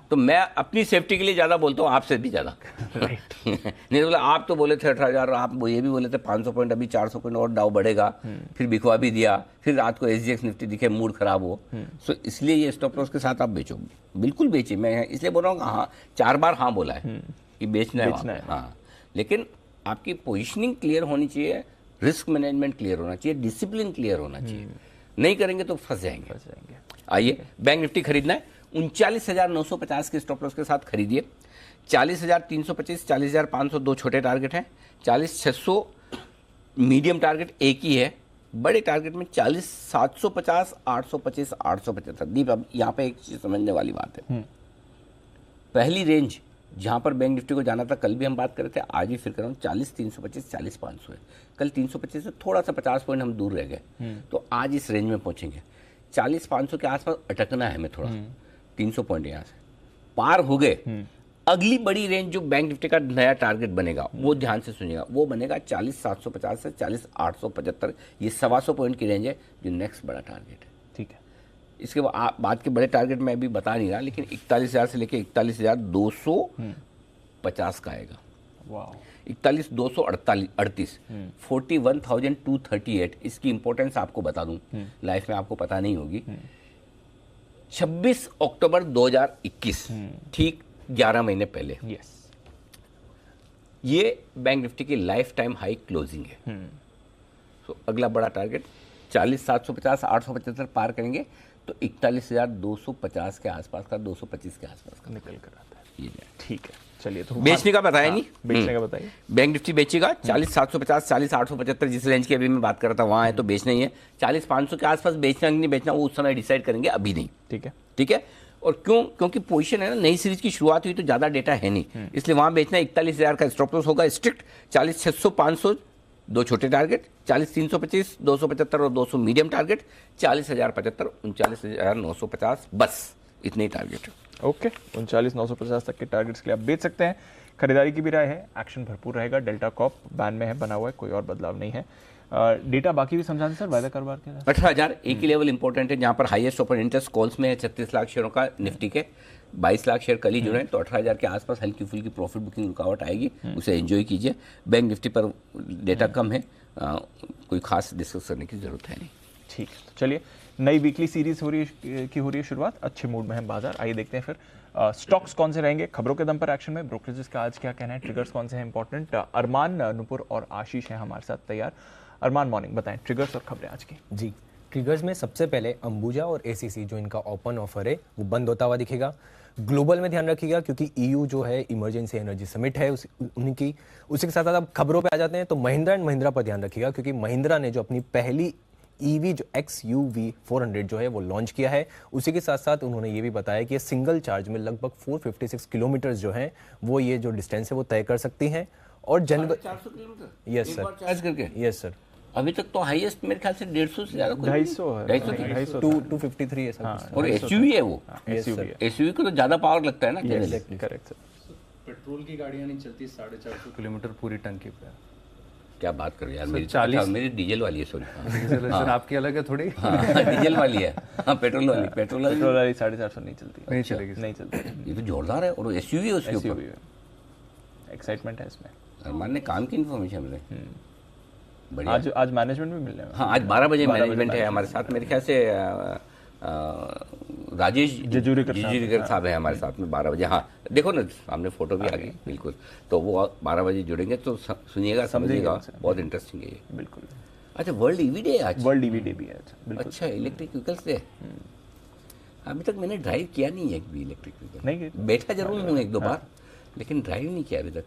तो मैं अपनी सेफ्टी के लिए ज़्यादा बोलता हूँ आपसे भी ज़्यादा। नहीं तो बोला आप तो बोले थे 18,000, आप ये भी बोले थे 500 पॉइंट, अभी 400 पॉइंट और डाउ बढ़ेगा, फिर बिखवा भी दिया, फिर रात को SGX निफ्टी दिखे मूड खराब हो। सो इसलिए ये स्टॉप लॉस के साथ आप बेचो, बिल्कुल बेचिए। मैं इसलिए बोल रहा हूँ हाँ 4 बार हाँ बोला है कि बेचना है। हाँ, लेकिन आपकी पोजिशनिंग क्लियर होनी चाहिए, रिस्क मैनेजमेंट क्लियर होना चाहिए, डिसिप्लिन क्लियर होना चाहिए। नहीं करेंगे तो फंस जाएंगे। आइए, बैंक निफ्टी खरीदना है 39,950 के स्टॉप लॉस के साथ खरीदिए। 40,325, 40,500 दो छोटे टारगेट हैं, 40,600 मीडियम टारगेट एक ही है। बड़े टारगेट में 40,750, 825, 875। दीप, अब यहाँ पे एक चीज समझने वाली बात है। पहली रेंज जहाँ पर बैंक निफ्टी को जाना था, कल भी हम बात कर रहे थे, आज भी फिर कर रहा हूँ, 40,325, 40,500 है। कल 325 से थोड़ा सा 50 पॉइंट हम दूर रह गए, तो आज इस रेंज में पहुंचेंगे। 40,500 के आसपास अटकना है हमें थोड़ा, 300 पॉइंट यहाँ से पार हो गए। अगली बड़ी रेंज जो बैंक निफ्टी का नया टारगेट बनेगा, वो ध्यान से सुनिएगा, वो बनेगा 40,750 से 40,875। ये 125 पॉइंट की रेंज है जो नेक्स्ट बड़ा टारगेट है। ठीक है, इसके बाद के बड़े टारगेट मैं अभी बता नहीं रहा, लेकिन 41,000 से लेकर 41,250 का आएगा। वाह, 41,238, 41,238। इसकी इंपॉर्टेंस आपको बता दूं, लाइफ में आपको पता नहीं होगी। 26 अक्टूबर 2021, ठीक 11 महीने पहले, यस, ये बैंक निफ्टी की लाइफ टाइम हाई क्लोजिंग है। तो अगला बड़ा टारगेट 40,750, 875 पार करेंगे तो 41,250 के आसपास का, 225 के आसपास का निकल कर आता है। ये ठीक है, चलिए। तो बेचने का बताया नहीं, बेचने का बताइए। बैंक निफ्टी बेचेगा 40,750, 40,875, जिस रेंज की अभी मैं बात कर रहा था वहां है, तो बेचना ही है। 40,500 के आसपास बेचना कि नहीं बेचना, वो उस समय डिसाइड करेंगे, अभी नहीं। ठीक है, ठीक है। और क्योंकि पोजीशन है ना, नई सीरीज की शुरुआत हुई तो ज्यादा डेटा है नहीं, इसलिए वहां बेचना। 41,000 का स्टॉप लॉस होगा स्ट्रिक्ट। 40,600, 500 दो छोटे टारगेट, 40,325, 275 और 200 मीडियम टारगेट, 40,075, 39,950, बस इतने ही टारगेट है। ओके, 39,950 तक के टारगेट्स के लिए आप बेच सकते हैं। खरीदारी की भी राय है, एक्शन भरपूर रहेगा। डेल्टा कॉप बैन में है, बना हुआ है, कोई और बदलाव नहीं है। डेटा बाकी भी समझा दें सर, वायदा कारोबार के 18,000 एक ही लेवल इंपॉर्टेंट है, जहां पर हाईएस्ट ओपन इंटरेस्ट कॉल्स में है 36 लाख शेयरों का निफ्टी के। 22 लाख शेयर कल ही जुड़े हैं, तो 18,000 के आसपास हल्की फुल्की प्रॉफिट बुकिंग रुकावट आएगी, उसे एंजॉय कीजिए। बैंक निफ्टी पर डेटा कम है, कोई खास डिस्कस करने की जरूरत है नहीं। ठीक है, तो चलिए, नई वीकली सीरीज हो रही है शुरुआत। अच्छे मूड में है बाजार, आइए देखते हैं फिर स्टॉक्स कौन से रहेंगे खबरों के दम पर एक्शन में। ब्रोकरेजेस का आज क्या कहना है, ट्रिगर्स कौन से हैं इंपॉर्टेंट। अरमान, नुपुर और आशीष हैं हमारे साथ तैयार। अरमान, मॉर्निंग, बताएं ट्रिगर्स और खबरें आज की। जी, ट्रिगर्स में सबसे पहले अंबुजा और ACC जो इनका ओपन ऑफर है वो बंद होता हुआ दिखेगा। ग्लोबल में ध्यान रखिएगा क्योंकि EU जो है इमरजेंसी एनर्जी समिट है उनकी, उसी के साथ साथ अब खबरों पे आ जाते हैं तो महिंद्रा एंड महिंद्रा पर ध्यान रखिएगा क्योंकि महिंद्रा ने जो अपनी पहली EV जो XUV 400 जो है वो लॉन्च किया है। उसी के साथ साथ उन्होंने ये भी बताया कि सिंगल चार्ज में लगभग 456 किलोमीटर जो है वो ये जो डिस्टेंस है वो तय कर सकती हैं। और जनवरी 400 किलोमीटर यस सर, चार्ज करके, यस सर। अभी तक तो हाईएस्ट मेरे ख्याल से 150 से ज्यादा, 250 253 है सर। और SUV है वो। SUV है। SUV को तो ज्यादा पावर लगता है ना। Correct sir. पेट्रोल की गाड़ियां नहीं चलती 450 किलोमीटर पूरी टंकी पे। क्या बात कर रहे यार, मेरी डीजल वाली है, सॉरी। सर आपकी अलग है थोड़ी। डीजल वाली है, हाँ पेट्रोल वाली। पेट्रोल वाली 450 नहीं चलती, नहीं चलेगी, नहीं चलती। ये तो जोरदार है, और SUV है उसके ऊपर। एक्साइटमेंट है इसमें। अरमान ने काम की इन्फॉर्मेशन मिले, बढ़िया। आज मैनेजमेंट भी मिलने वाला। हाँ, आज 12 बजे मैनेजमेंट है हमारे साथ। मेरे ख्याल से राजेश जजूरीकर साहब है हमारे साथ में 12 बजे। हाँ देखो ना, सामने फोटो भी आ गई, बिल्कुल। तो वो 12 बजे जुड़ेंगे, तो सुनिएगा, समझिएगा, बहुत इंटरेस्टिंग है ये, बिल्कुल। अच्छा, वर्ल्ड EV डे है आज। वर्ल्ड EV डे भी है। अच्छा, इलेक्ट्रिक व्हीकल्स डे। अभी तक मैंने ड्राइव किया नहीं है एक भी इलेक्ट्रिक व्हीकल। नहीं, बैठा जरूर हूँ एक दो बार, लेकिन ड्राइव नहीं किया अभी तक।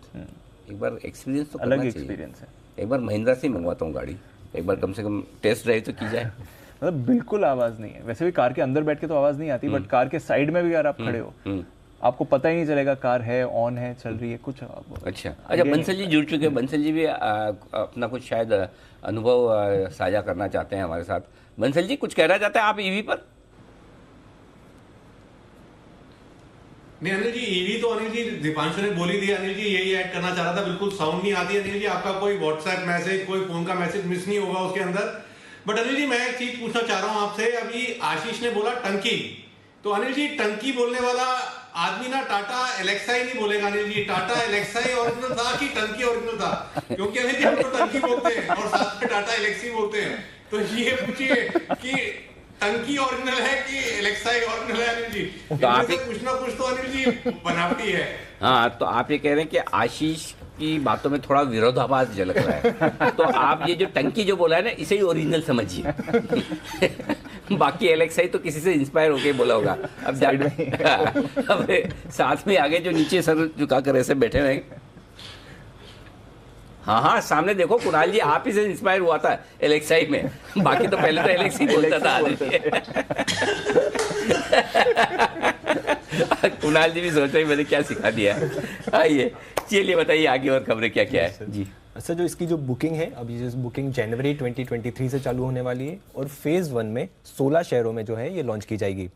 एक बार एक्सपीरियंस तो अलग एक्सपीरियंस है। एक बार महिंद्रा से मंगवाता हूँ गाड़ी, एक बार कम से कम टेस्ट ड्राइव तो की जाए। मतलब बिल्कुल आवाज नहीं है, वैसे भी कार के अंदर बैठ के तो आवाज नहीं आती, बट कार के साइड में भी अगर आप खड़े हो आपको पता ही नहीं चलेगा कार है, ऑन है, चल रही है कुछ। अच्छा, बंसल जी जुड़ चुके हैं। बंसल जी भी अपना कुछ शायद अनुभव साझा करना चाहते हैं हमारे साथ। बंसल जी, कुछ कहना चाहते हैं आप EV पर? नहीं अनिल जी, EV तो अनिल जी दीपांशु ने बोली दी। अनिल जी यही ऐड करना चाह रहा था, बिल्कुल साउंड नहीं आती अनिल जी, आपका कोई व्हाट्सएप मैसेज, कोई फोन का मैसेज मिस नहीं होगा उसके अंदर। बट अनिल जी मैं एक चीज पूछना चाह रहा हूं आपसे। अभी आशीष ने बोला टंकी, तो अनिल जी टंकी बोलने वाला आदमी ना टाटा एलेक्सा ही नहीं बोलेगा अनिल जी, टाटा एलेक्सा ही ओरिजिनल था कि टंकी ओरिजिनल था? क्योंकि अनिल जी हम तो टंकी बोलते हैं और साथ में टाटा एलेक्सी बोलते हैं, तो ये पूछिए कि टंकी ओरिजिनल है कि एलेक्सा ही ओरिजिनल है अनिल जी? तो आप कुछ ना कुछ तो अनिल जी बनावटी है। हाँ, तो आप ये कह रहे हैं कि आशीष की बातों में थोड़ा विरोधाभास झलक रहा है। तो आप ये जो टंकी जो बोला है ना, इसे ही ओरिजिनल समझिए। बाकी एलेक्सा ही तो किसी से इंस्पायर होके बोला होगा। अब साथ में आगे जो नीचे सर झुका कर ऐसे बैठे हुए हैं, हाँ हाँ सामने देखो कुणाल जी, आप ही से इंस्पायर हुआ था एलेक्साई में, बाकी तो पहले तो एलेक्स ही बोलता था। कुणाल जी भी सोच रहे मैंने क्या सिखा दिया है। आइए चलिए बताइए आगे और खबरें क्या क्या है जी। सर जो इसकी जो बुकिंग है, अभी जो बुकिंग जनवरी 2023 से चालू होने वाली है और फेज़ 1 में 16 शहरों में जो है ये लॉन्च की जाएगी।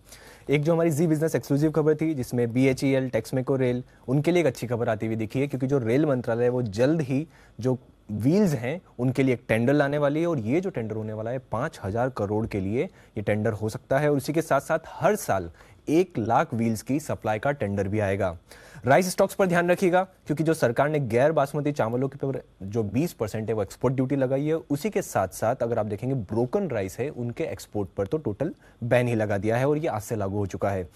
एक जो हमारी जी बिजनेस एक्सक्लूसिव खबर थी जिसमें BHEL, टेक्समेको रेल, उनके लिए एक अच्छी खबर आती हुई दिखी है, क्योंकि जो रेल मंत्रालय है वो जल्द ही जो व्हील्स हैं उनके लिए एक टेंडर लाने वाली है, और ये जो टेंडर होने वाला है 5,000 करोड़ के लिए ये टेंडर हो सकता है। और उसी के साथ साथ हर साल 1 लाख व्हील्स की सप्लाई का टेंडर भी आएगा। राइस स्टॉक्स पर ध्यान रखिएगा, क्योंकि जो सरकार ने गैर बासमती चावलों के ऊपर जो 20% है वो एक्सपोर्ट ड्यूटी लगाई है। उसी के साथ साथ अगर आप देखेंगे ब्रोकन राइस है उनके एक्सपोर्ट पर तो टोटल बैन ही लगा दिया है, और ये आज से लागू हो चुका है।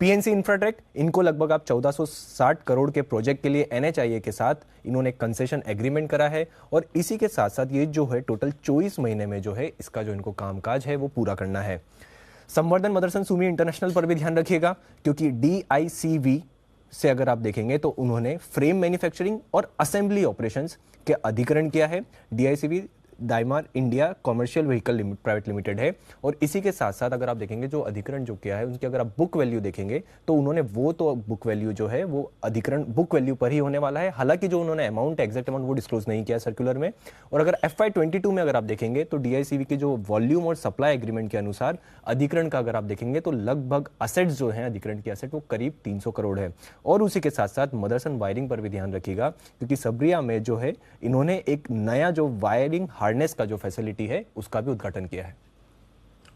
PNC इंफ्राटेक, इनको लगभग आप 1460 करोड़ के प्रोजेक्ट के लिए NHIA के साथ इन्होंने कंसेशन एग्रीमेंट करा है, और इसी के साथ साथ ये जो है टोटल 24 महीने में जो है इसका जो इनको कामकाज है वो पूरा करना है। संवर्धन मदरसन सुमी इंटरनेशनल पर भी ध्यान रखिएगा, क्योंकि DICV से अगर आप देखेंगे तो उन्होंने फ्रेम मैन्युफैक्चरिंग और असेंबली ऑपरेशंस के अधिग्रहण किया है। DICV Daimler India commercial vehicle private limited है, और इसी के साथ साथ अगर आप देखेंगे जो अधिग्रहण जो किया है उनकी अगर आप बुक वैल्यू देखेंगे तो उन्होंने वो तो बुक वैल्यू जो है वो अधिग्रहण बुक वैल्यू पर ही होने वाला है। हालांकि जो उन्होंने अमाउंट एग्जैक्ट अमाउंट वो डिस्क्लोज नहीं किया सर्कुलर में। और अगर FY22 में अगर आप देखेंगे तो DICV के जो वॉल्यूम और सप्लाई एग्रीमेंट के अनुसार अधिग्रहण का अगर आप देखेंगे तो लगभग असेट्स जो है अधिग्रहण की असेट वो करीब 300 करोड़ है। और उसी के साथ साथ मदरसन वायरिंग पर भी ध्यान रखिएगा, क्योंकि सबरिया में जो है इन्होंने एक नया जो वायरिंग हार्नेस का जो फैसिलिटी है उसका भी उद्घाटन किया है।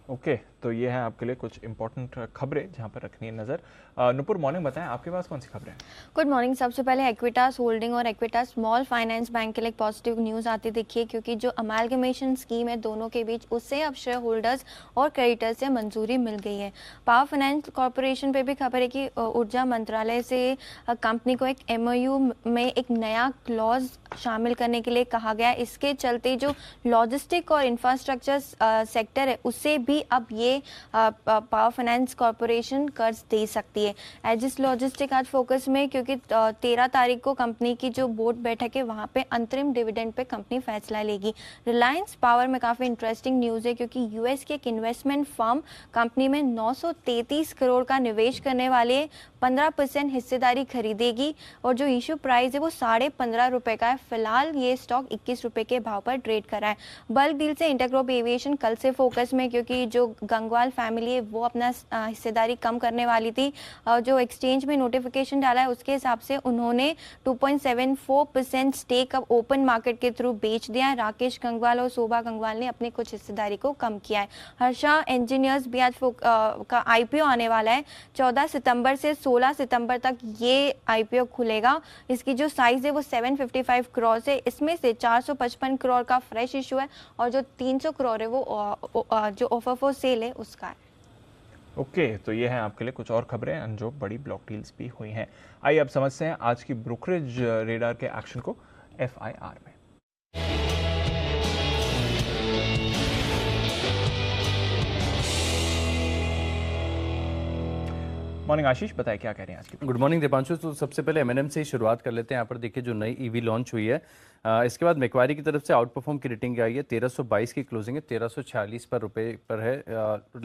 ओके, तो ये है आपके लिए कुछ इंपॉर्टेंट खबरें जहां पर रखनी है नजर। नुपुर, मॉर्निंग बताएं आपके पास कौन सी खबरें हैं? Good morning. सबसे पहले इक्विटास होल्डिंग और इक्विटास स्मॉल फाइनेंस बैंक के लिए एक पॉजिटिव न्यूज़ आती देखिए, क्योंकि जो अमालगमेशन स्कीम है दोनों के बीच उससे अब शेयर होल्डर्स और क्रेडिटर्स से मंजूरी मिल गई है। पावर फाइनेंस कॉरपोरेशन पे भी खबर है कि ऊर्जा मंत्रालय से कंपनी को एक MOU में एक नया क्लॉज शामिल करने के लिए कहा गया। इसके चलते जो लॉजिस्टिक और इंफ्रास्ट्रक्चर सेक्टर है उससे भी अब ये पावर फाइनेंस कॉरपोरेशन कर्ज दे सकती है। एजिस लॉजिस्टिक आज फोकस में, क्योंकि 13 तारीख को कंपनी की जो बोर्ड बैठक है वहाँ पे अंतरिम डिविडेंड पे कंपनी फैसला लेगी। रिलायंस पावर में काफ़ी इंटरेस्टिंग न्यूज़ है, क्योंकि US की एक इन्वेस्टमेंट फर्म कंपनी में 933 करोड़ का निवेश करने वाले 15% हिस्सेदारी खरीदेगी, और जो इशू प्राइस है वो 15.5 रुपये का है। फिलहाल ये स्टॉक 21 रुपये के भाव पर ट्रेड कर रहा है। बल्क डील से इंटरग्रुप एविएशन कल से फोकस में, क्योंकि जो गंगवाल फैमिली है वो अपना हिस्सेदारी कम करने वाली थी। जो एक्सचेंज में नोटिफिकेशन डाला है उसके हिसाब से उन्होंने 2.74% स्टेक अब ओपन मार्केट के थ्रू बेच दिया है। राकेश गंगवाल और शोभा गंगवाल ने अपनी कुछ हिस्सेदारी को कम किया है। हर्षा इंजीनियर्स भी आज का IPO आने वाला है। 14 सितंबर से 16 सितंबर तक ये IPO खुलेगा। इसकी जो साइज है वो 755 करोड़ है, इसमें से 455 करोड़ का फ्रेश इशू है, और जो 300 करोड़ है वो जो ऑफर फॉर सेल है उसका है। ओके, तो ये है आपके लिए कुछ और खबरें, जो बड़ी ब्लॉक डील्स भी हुई हैं। आइए अब समझते हैं आज की ब्रोकरेज रेडार के एक्शन को FIR में। मॉर्निंग आशीष, बताइए क्या कह रहे हैं आज की? Good morning Deepanshu. तो सबसे पहले M&M से ही शुरुआत कर लेते हैं। यहाँ पर देखिए जो नई EV लॉन्च हुई है, इसके बाद मैक्वारी की तरफ से आउट परफॉर्म की रेटिंग आई है। 1322 की क्लोजिंग है, 1346 पर है,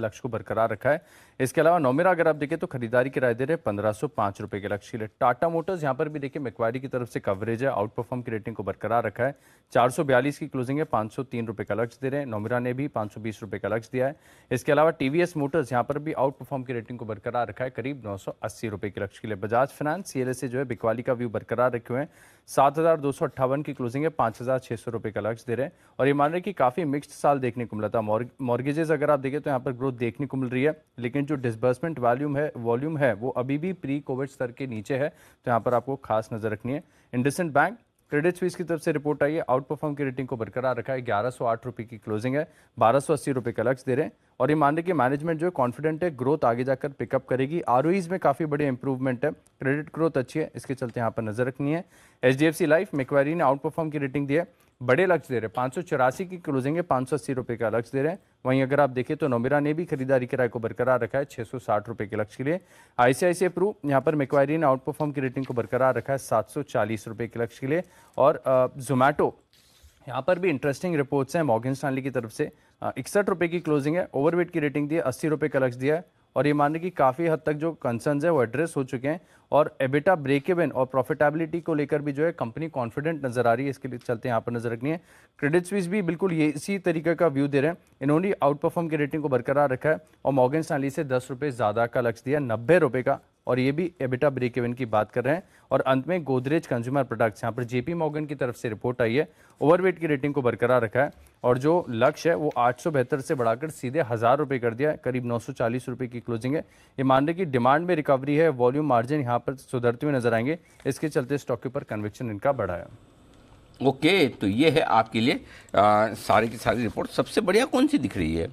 लक्ष्य को बरकरार रखा है। इसके अलावा नोमेरा अगर आप देखें तो खरीदारी की राय दे रहे हैं 1505 रुपये के लक्ष्य के लिए। टाटा मोटर्स यहाँ पर भी देखिए मैक्वारी की तरफ से कवरेज है, आउट परफॉर्म की रेटिंग को बरकरार रखा है। 442 की क्लोजिंग है, 503 रुपये का लक्ष्य दे रहे हैं। नोमेरा ने भी 520 रुपये का लक्ष्य दिया है। इसके अलावा TVS मोटर्स यहाँ पर भी आउट परफॉर्म की रेटिंग को बरकरार रखा है, करीब करीब 980 रुपए के लक्ष्य के लिए। बजाज फाइनेंस CLSA जो है बिकवाली का व्यू बरकरार रखे हुए हैं, 7,258 की क्लोजिंग है, 5,600 रुपए का लक्ष्य दे रहे हैं और ये मान रहे हैं कि काफी मिक्स्ड साल देखने को मिला था। मॉर्गेजेस अगर आप देखें तो यहाँ पर ग्रोथ देखने को मिल रही है, लेकिन जो डिसबर्समेंट वॉल्यूम है वो अभी भी प्री कोविड स्तर के नीचे है, तो यहाँ पर आपको खास नजर रखनी है। इंडसइंड बैंक क्रेडिट स्विस की तरफ से रिपोर्ट आई है, आउट परफॉर्म की रेटिंग को बरकरार रखा है, 1108 रुपए की क्लोजिंग है, 1280 रुपए का लक्ष्य दे रहे हैं और ये मान रहे कि मैनेजमेंट जो है कॉन्फिडेंट है ग्रोथ आगे जाकर पिकअप करेगी। ROEs में काफी बड़े इंप्रूवमेंट है, क्रेडिट ग्रोथ अच्छी है, इसके चलते यहाँ पर नजर रखनी है। HDFC लाइफ मैक्वारी ने आउट परफॉर्म की रेटिंग दी है, बड़े लक्ष्य दे रहे हैं, 584 की क्लोजिंग है, 580 रुपए का लक्ष्य दे रहे हैं। वहीं अगर आप देखें तो नोमेरा ने भी खरीदारी किराए को बरकरार रखा है 660 रुपए के लक्ष्य के लिए। ICICI प्रू यहाँ पर मैक्वारी ने आउट परफॉर्म की रेटिंग को बरकरार रखा है 740 रुपए के लक्ष्य के लिए। और जोमैटो यहाँ पर भी इंटरेस्टिंग रिपोर्ट्स हैं मॉर्गन स्टैनली की तरफ से, 61 रुपए की क्लोजिंग है, ओवरवेट की रेटिंग दी है, 80 रुपए का लक्ष्य दिया है और ये मानने की काफ़ी हद तक जो कंसर्न्स है वो एड्रेस हो चुके हैं और एबिटा ब्रेक इवन और प्रॉफिटेबिलिटी को लेकर भी जो है कंपनी कॉन्फिडेंट नजर आ रही है, इसके लिए चलते यहाँ पर नजर रखनी है। क्रेडिट स्विस भी बिल्कुल ये इसी तरीके का व्यू दे रहे हैं, इन्होंने आउट परफॉर्म की रेटिंग को बरकरार रखा है और मॉर्गन स्टैनली से 10 रुपए ज़्यादा का लक्ष्य दिया, 90 रुपए का, और ये भी एबिटा ब्रेक इवन की बात कर रहे हैं। और अंत में गोदरेज कंज्यूमर प्रोडक्ट्स, यहाँ पर JP मॉर्गन की तरफ से रिपोर्ट आई है, ओवरवेट की रेटिंग को बरकरार रखा है और जो लक्ष्य है वो 872 से बढ़ाकर सीधे 1000 रुपए कर दिया है, करीब 940 रुपए की क्लोजिंग है। ये मान रहे कि डिमांड में रिकवरी है, वॉल्यूम मार्जिन यहाँ पर सुधरते हुए नजर आएंगे, इसके चलते स्टॉक के ऊपर कन्विक्शन इनका बढ़ा है। ओके, तो ये है आपके लिए सारी की सारी रिपोर्ट। सबसे बढ़िया कौन सी दिख रही है?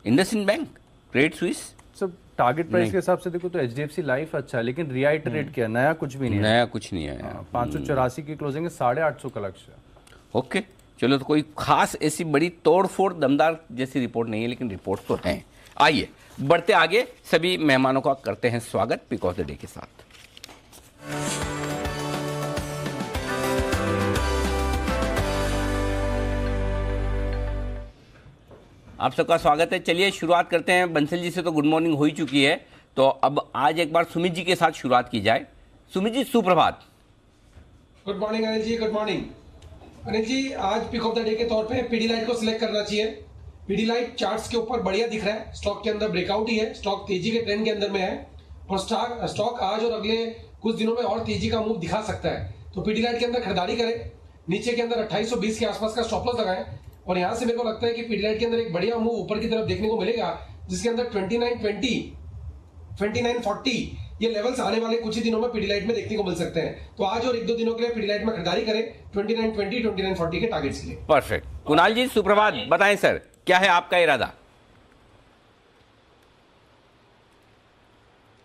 IndusInd bank, Credit Suisse? सब टारगेट प्राइस के हिसाब से देखो तो HDFC लाइफ अच्छा है, लेकिन रिआइटरेट किया, नया कुछ भी नहीं है, नया कुछ नहीं है। 584 की क्लोजिंग है, 850 का लक्ष्य है। ओके, चलो, तो कोई खास ऐसी बड़ी तोड़-फोड़ दमदार जैसी रिपोर्ट नहीं है, लेकिन रिपोर्ट तो हैं। आइए बढ़ते आगे, सभी मेहमानों का करते हैं स्वागत पिक ऑफ द डे के साथ। आप सबका स्वागत है। चलिए शुरुआत करते हैं। बंसल जी से तो गुड मॉर्निंग हो ही चुकी है, तो अब आज एक बार सुमित जी के साथ शुरुआत की जाए। सुमित जी, सुप्रभात। Good morning Anil ji, good morning. Anil ji, आज पिक ऑफ द डे के तौर पे पीडीलाइट को सिलेक्ट करना चाहिए। पीडीलाइट चार्ट्स के ऊपर बढ़िया दिख रहा है, स्टॉक के अंदर ब्रेकआउट ही है, स्टॉक तेजी के ट्रेंड के अंदर में है और स्टॉक आज और अगले कुछ दिनों में और तेजी का मूव दिखा सकता है। तो पीडीलाइट के अंदर खरीदारी करें, नीचे के अंदर 2820 के आसपास का स्टॉप लॉस लगाएं और यहां से मेरे को लगता है कि पीडीलाइट के अंदर एक बढ़िया मूव ऊपर की तरफ देखने को मिलेगा, जिसके अंदर 2920, 2940 ये लेवल्स आने वाले कुछ ही दिनों में पीडीलाइट में देखने को मिल सकते हैं। तो आज और एक दो दिनों के लिए पीडीलाइट में खरीदारी करें 2920, 2940 के टारगेट्स के लिए। परफेक्ट। कुणाल जी, सुप्रभात, बताएं सर, क्या है आपका इरादा?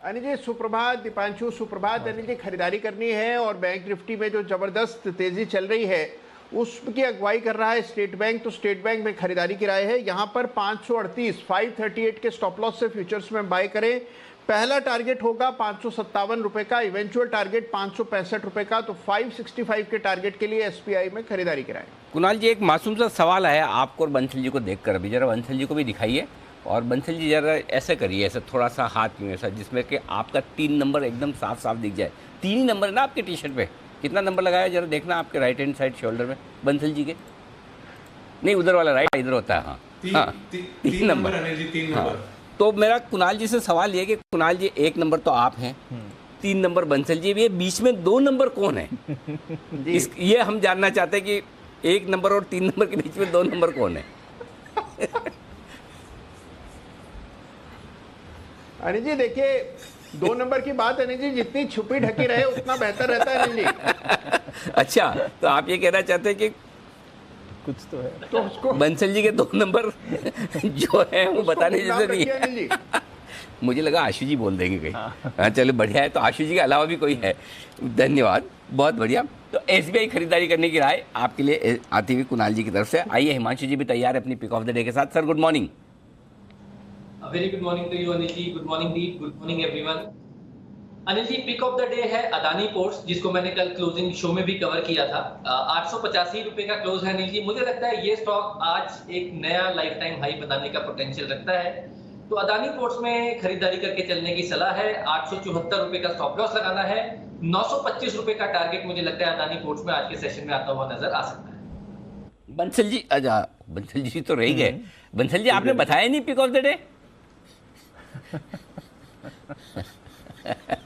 अनिल जी सुप्रभात, दीपांशु सुप्रभात। अनिल जी, खरीदारी करनी है और बैंक निफ्टी में जो जबरदस्त तेजी चल रही है उसकी अगुवाई कर रहा है स्टेट बैंक, तो स्टेट बैंक में खरीदारी की राय है। यहाँ पर 538 के स्टॉप लॉस से फ्यूचर्स में बाय करें। पहला टारगेट होगा 557 रुपए का, इवेंचुअल टारगेट 565 रुपए का, तो 565 के टारगेट के लिए SBI में खरीदारी कराएं। कुणाल जी, एक मासूम सा सवाल है आपको और बंसल जी को देखकर, अभी जरा बंसल जी को भी दिखाइए और बंसल जी जरा ऐसे करिए, ऐसा थोड़ा सा हाथ में ऐसा, जिसमें कि आपका 3 नंबर एकदम साफ साफ दिख जाए। 3 ही नंबर है ना आपके टी शर्ट पे? कितना नंबर लगाया जरा देखना आपके राइट हैंड साइड शोल्डर में बंसल जी के। नहीं, उधर वाला राइट इधर होता है। हाँ, 3 नंबर। हाँ, तो मेरा कुणाल जी से सवाल ये कि कुणाल जी, 1 नंबर तो आप हैं, 3 नंबर बंसल जी भी है, बीच में 2 नंबर कौन है? ये हम जानना चाहते हैं कि 1 नंबर और 3 नंबर के बीच में 2 नंबर कौन है? अनिल जी देखिए, 2 नंबर की बात अनिल जी जितनी छुपी ढकी रहे उतना बेहतर रहता है अनिल जी। अच्छा, तो आप ये कहना चाहते हैं कि कुछ तो है, तो उसको बंसल जी के 2 नंबर जो है वो बताने जैसे नहीं है। अनिल जी मुझे लगा आशु जी बोल देंगे कहीं। हाँ, चलो बढ़िया है, तो आशु जी के अलावा भी कोई है? धन्यवाद, बहुत बढ़िया। तो SBI खरीदारी करने की राय आपके लिए आती हुई कुणाल जी की तरफ से। आइए, हिमांशु जी भी तैयार है अपनी पिक ऑफ द डे के साथ। Sir, good morning. Very good morning to you Anil ji, good morning Deep, good morning everyone. Anil ji, pick of the day है अदानी पोर्ट्स, जिसको मैंने कल क्लोजिंग शो में भी कवर किया था। 885 रुपए का क्लोज है अनिल जी। मुझे लगता है ये स्टॉक आज एक नया लाइफ टाइम हाई बनाने का पोटेंशियल रखता है, तो अदानी पोर्ट्स में खरीदारी करके चलने की सलाह है। 874 रुपए का स्टॉप लॉस लगाना है। 925 रुपए का टारगेट मुझे लगता है अदानी पोर्ट्स में आज के सेशन में आता हुआ नजर आ सकता है। बंसल जी, अच्छा बंसल जी तो रह गए। बंसल जी, आपने बताया नहीं pick of the day.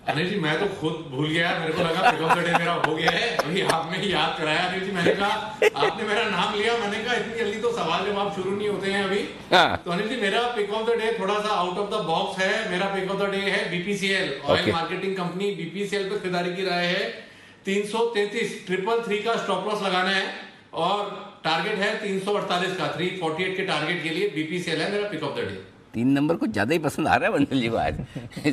Anil ji मैं तो खुद भूल गया, मेरे को लगा पिक ऑफ द डे मेरा हो गया है, अभी आपने ही याद कराया। अनिल जी मैंने कहा आपने मेरा नाम लिया, मैंने कहा इतनी जल्दी तो सवाल जवाब शुरू नहीं होते हैं अभी। तो अनिल जी मेरा पिक ऑफ द डे थोड़ा सा आउट ऑफ द बॉक्स है। मेरा पिक ऑफ द डे है BPCL, oil marketing company. BPCL पे खरीदारी की राय है 333 333 का स्टॉप लॉस लगाना है और टारगेट है 348 का, 348 के टारगेट के लिए बीपीसीएल है मेरा pick of the day. 3 number कुछ ज्यादा ही पसंद आ रहा है बंडल जी को आज।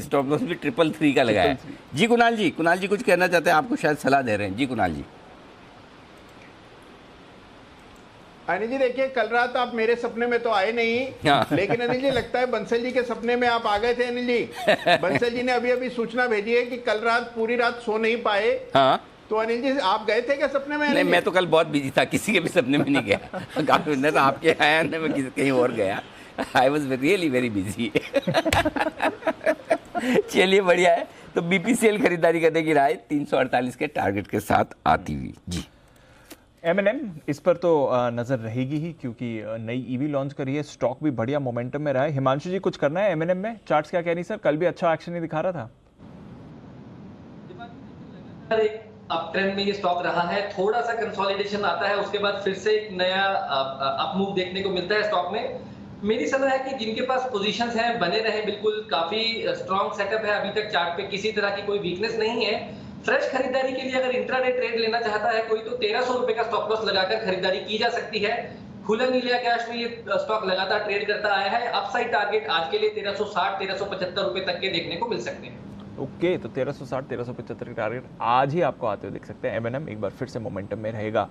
स्टॉप लॉस भी 333 का लगाया है। जी कुणाल जी कुछ कहना चाहते हैं, आपको शायद सलाह दे रहे हैं। जी कुणाल जी। अनिल जी देखिए, कल रात आप मेरे सपने में तो आए नहीं, लेकिन अनिल जी लगता है बंसल जी के सपने में आप आ गए थे। अनिल जी बंसल जी ने अभी सूचना भेजी है कि कल रात पूरी रात सो नहीं पाए। हाँ तो अनिल जी आप गए थे क्या सपने में? नहीं, मैं तो कल बहुत बिजी था, किसी के भी सपने में नहीं गया। काफी तो आपके आया ना, मैं कहीं और गया। I was really very busy. चलिए बढ़िया है। तो बीपीसीएल खरीदारी करने की राय 348 के टारगेट के साथ आती हुई। जी M&M इस पर तो नजर रहेगी ही, क्योंकि नई ईवी लॉन्च करी है, स्टॉक भी बढ़िया मोमेंटम में रहा है। हिमांशु जी कुछ करना है M&M में? चार्ट्स क्या कह रही सर? कल भी अच्छा एक्शन ही दिखा रहा था। अप ट्रेंड में ये स्टॉक रहा है, थोड़ा सा कंसोलिडेशन आता है, उसके बाद फिर से एक नया अप मूव देखने को मिलता है स्टॉक में। मेरी सलाह है कि जिनके पास पोजीशंस हैं बने रहे, बिल्कुल काफी स्ट्रॉन्ग सेटअप है, अभी तक चार्ट पे किसी तरह की कोई वीकनेस नहीं है। फ्रेश खरीदारी के लिए अगर इंट्राडे ट्रेड लेना चाहता है कोई, तो 1300 रुपए का स्टॉप लॉस लगाकर खरीदारी की जा सकती है। खुला नीला कैश में ये स्टॉक लगातार ट्रेड करता आया है। अपसाइड टारगेट आज के लिए 1360 1375 रुपए तक के देखने को मिल सकते हैं। ओके, तो 1360 1375 के टारगेट आज ही आपको आते हुए दिख सकते हैं। M&M एक बार फिर से मोमेंटम में रहेगा।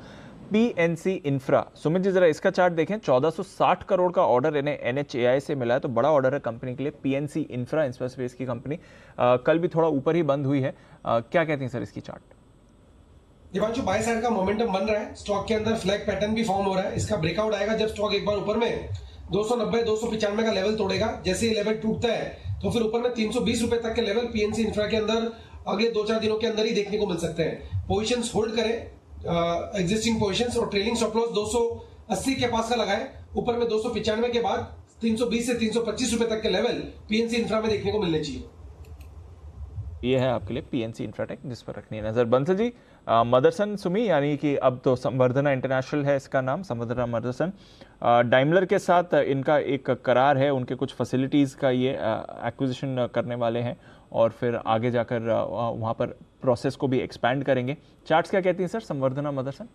PNC इंफ्रा, सुमित जी जरा इसका चार्ट देखें। 1460 करोड़ का ऑर्डर इन्हें NHAI से मिला है, तो बड़ा ऑर्डर है कंपनी के लिए। PNC इंफ्रा इंफ्रास्पेस की कंपनी कल भी थोड़ा ऊपर ही बंद हुई है। क्या कहते हैं सर इसकी चार्ट? दिवांशु, बाय साइड का मोमेंटम बन रहा है, स्टॉक के अंदर फ्लैग पैटर्न भी फॉर्म हो रहा है। इसका ब्रेकआउट आएगा जब स्टॉक एक बार ऊपर में 290 295 का लेवल तोड़ेगा। जैसे ये लेवल टूटता है तो फिर ऊपर में 320 रुपए तक के लेवल PNC इंफ्रा के अंदर अगले 2-4 दिनों के अंदर ही देखने को मिल सकते हैं। पोजीशंस होल्ड करें, एग्जिस्टिंग पोजीशंस, और ट्रेलिंग स्टॉप लॉस 280 के पास का लगाएं। ऊपर में 295 के बाद 320 से 325 रुपए तक के लेवल PNC इंफ्रा में देखने को मिलने चाहिए। ये है आपके लिए PNC इंफ्राटेक, जिस पर रखनी है नजर। बंसल जी, मदरसन सुमी, यानी कि अब तो संवर्धना इंटरनेशनल है इसका नाम, संवर्धना मदरसन, डाइमलर के साथ इनका एक करार है, उनके कुछ फैसिलिटीज़ का ये एक्विजिशन करने वाले हैं और फिर आगे जाकर वहाँ पर प्रोसेस को भी एक्सपैंड करेंगे। चार्ट्स क्या कहती हैं सर संवर्धना मदरसन?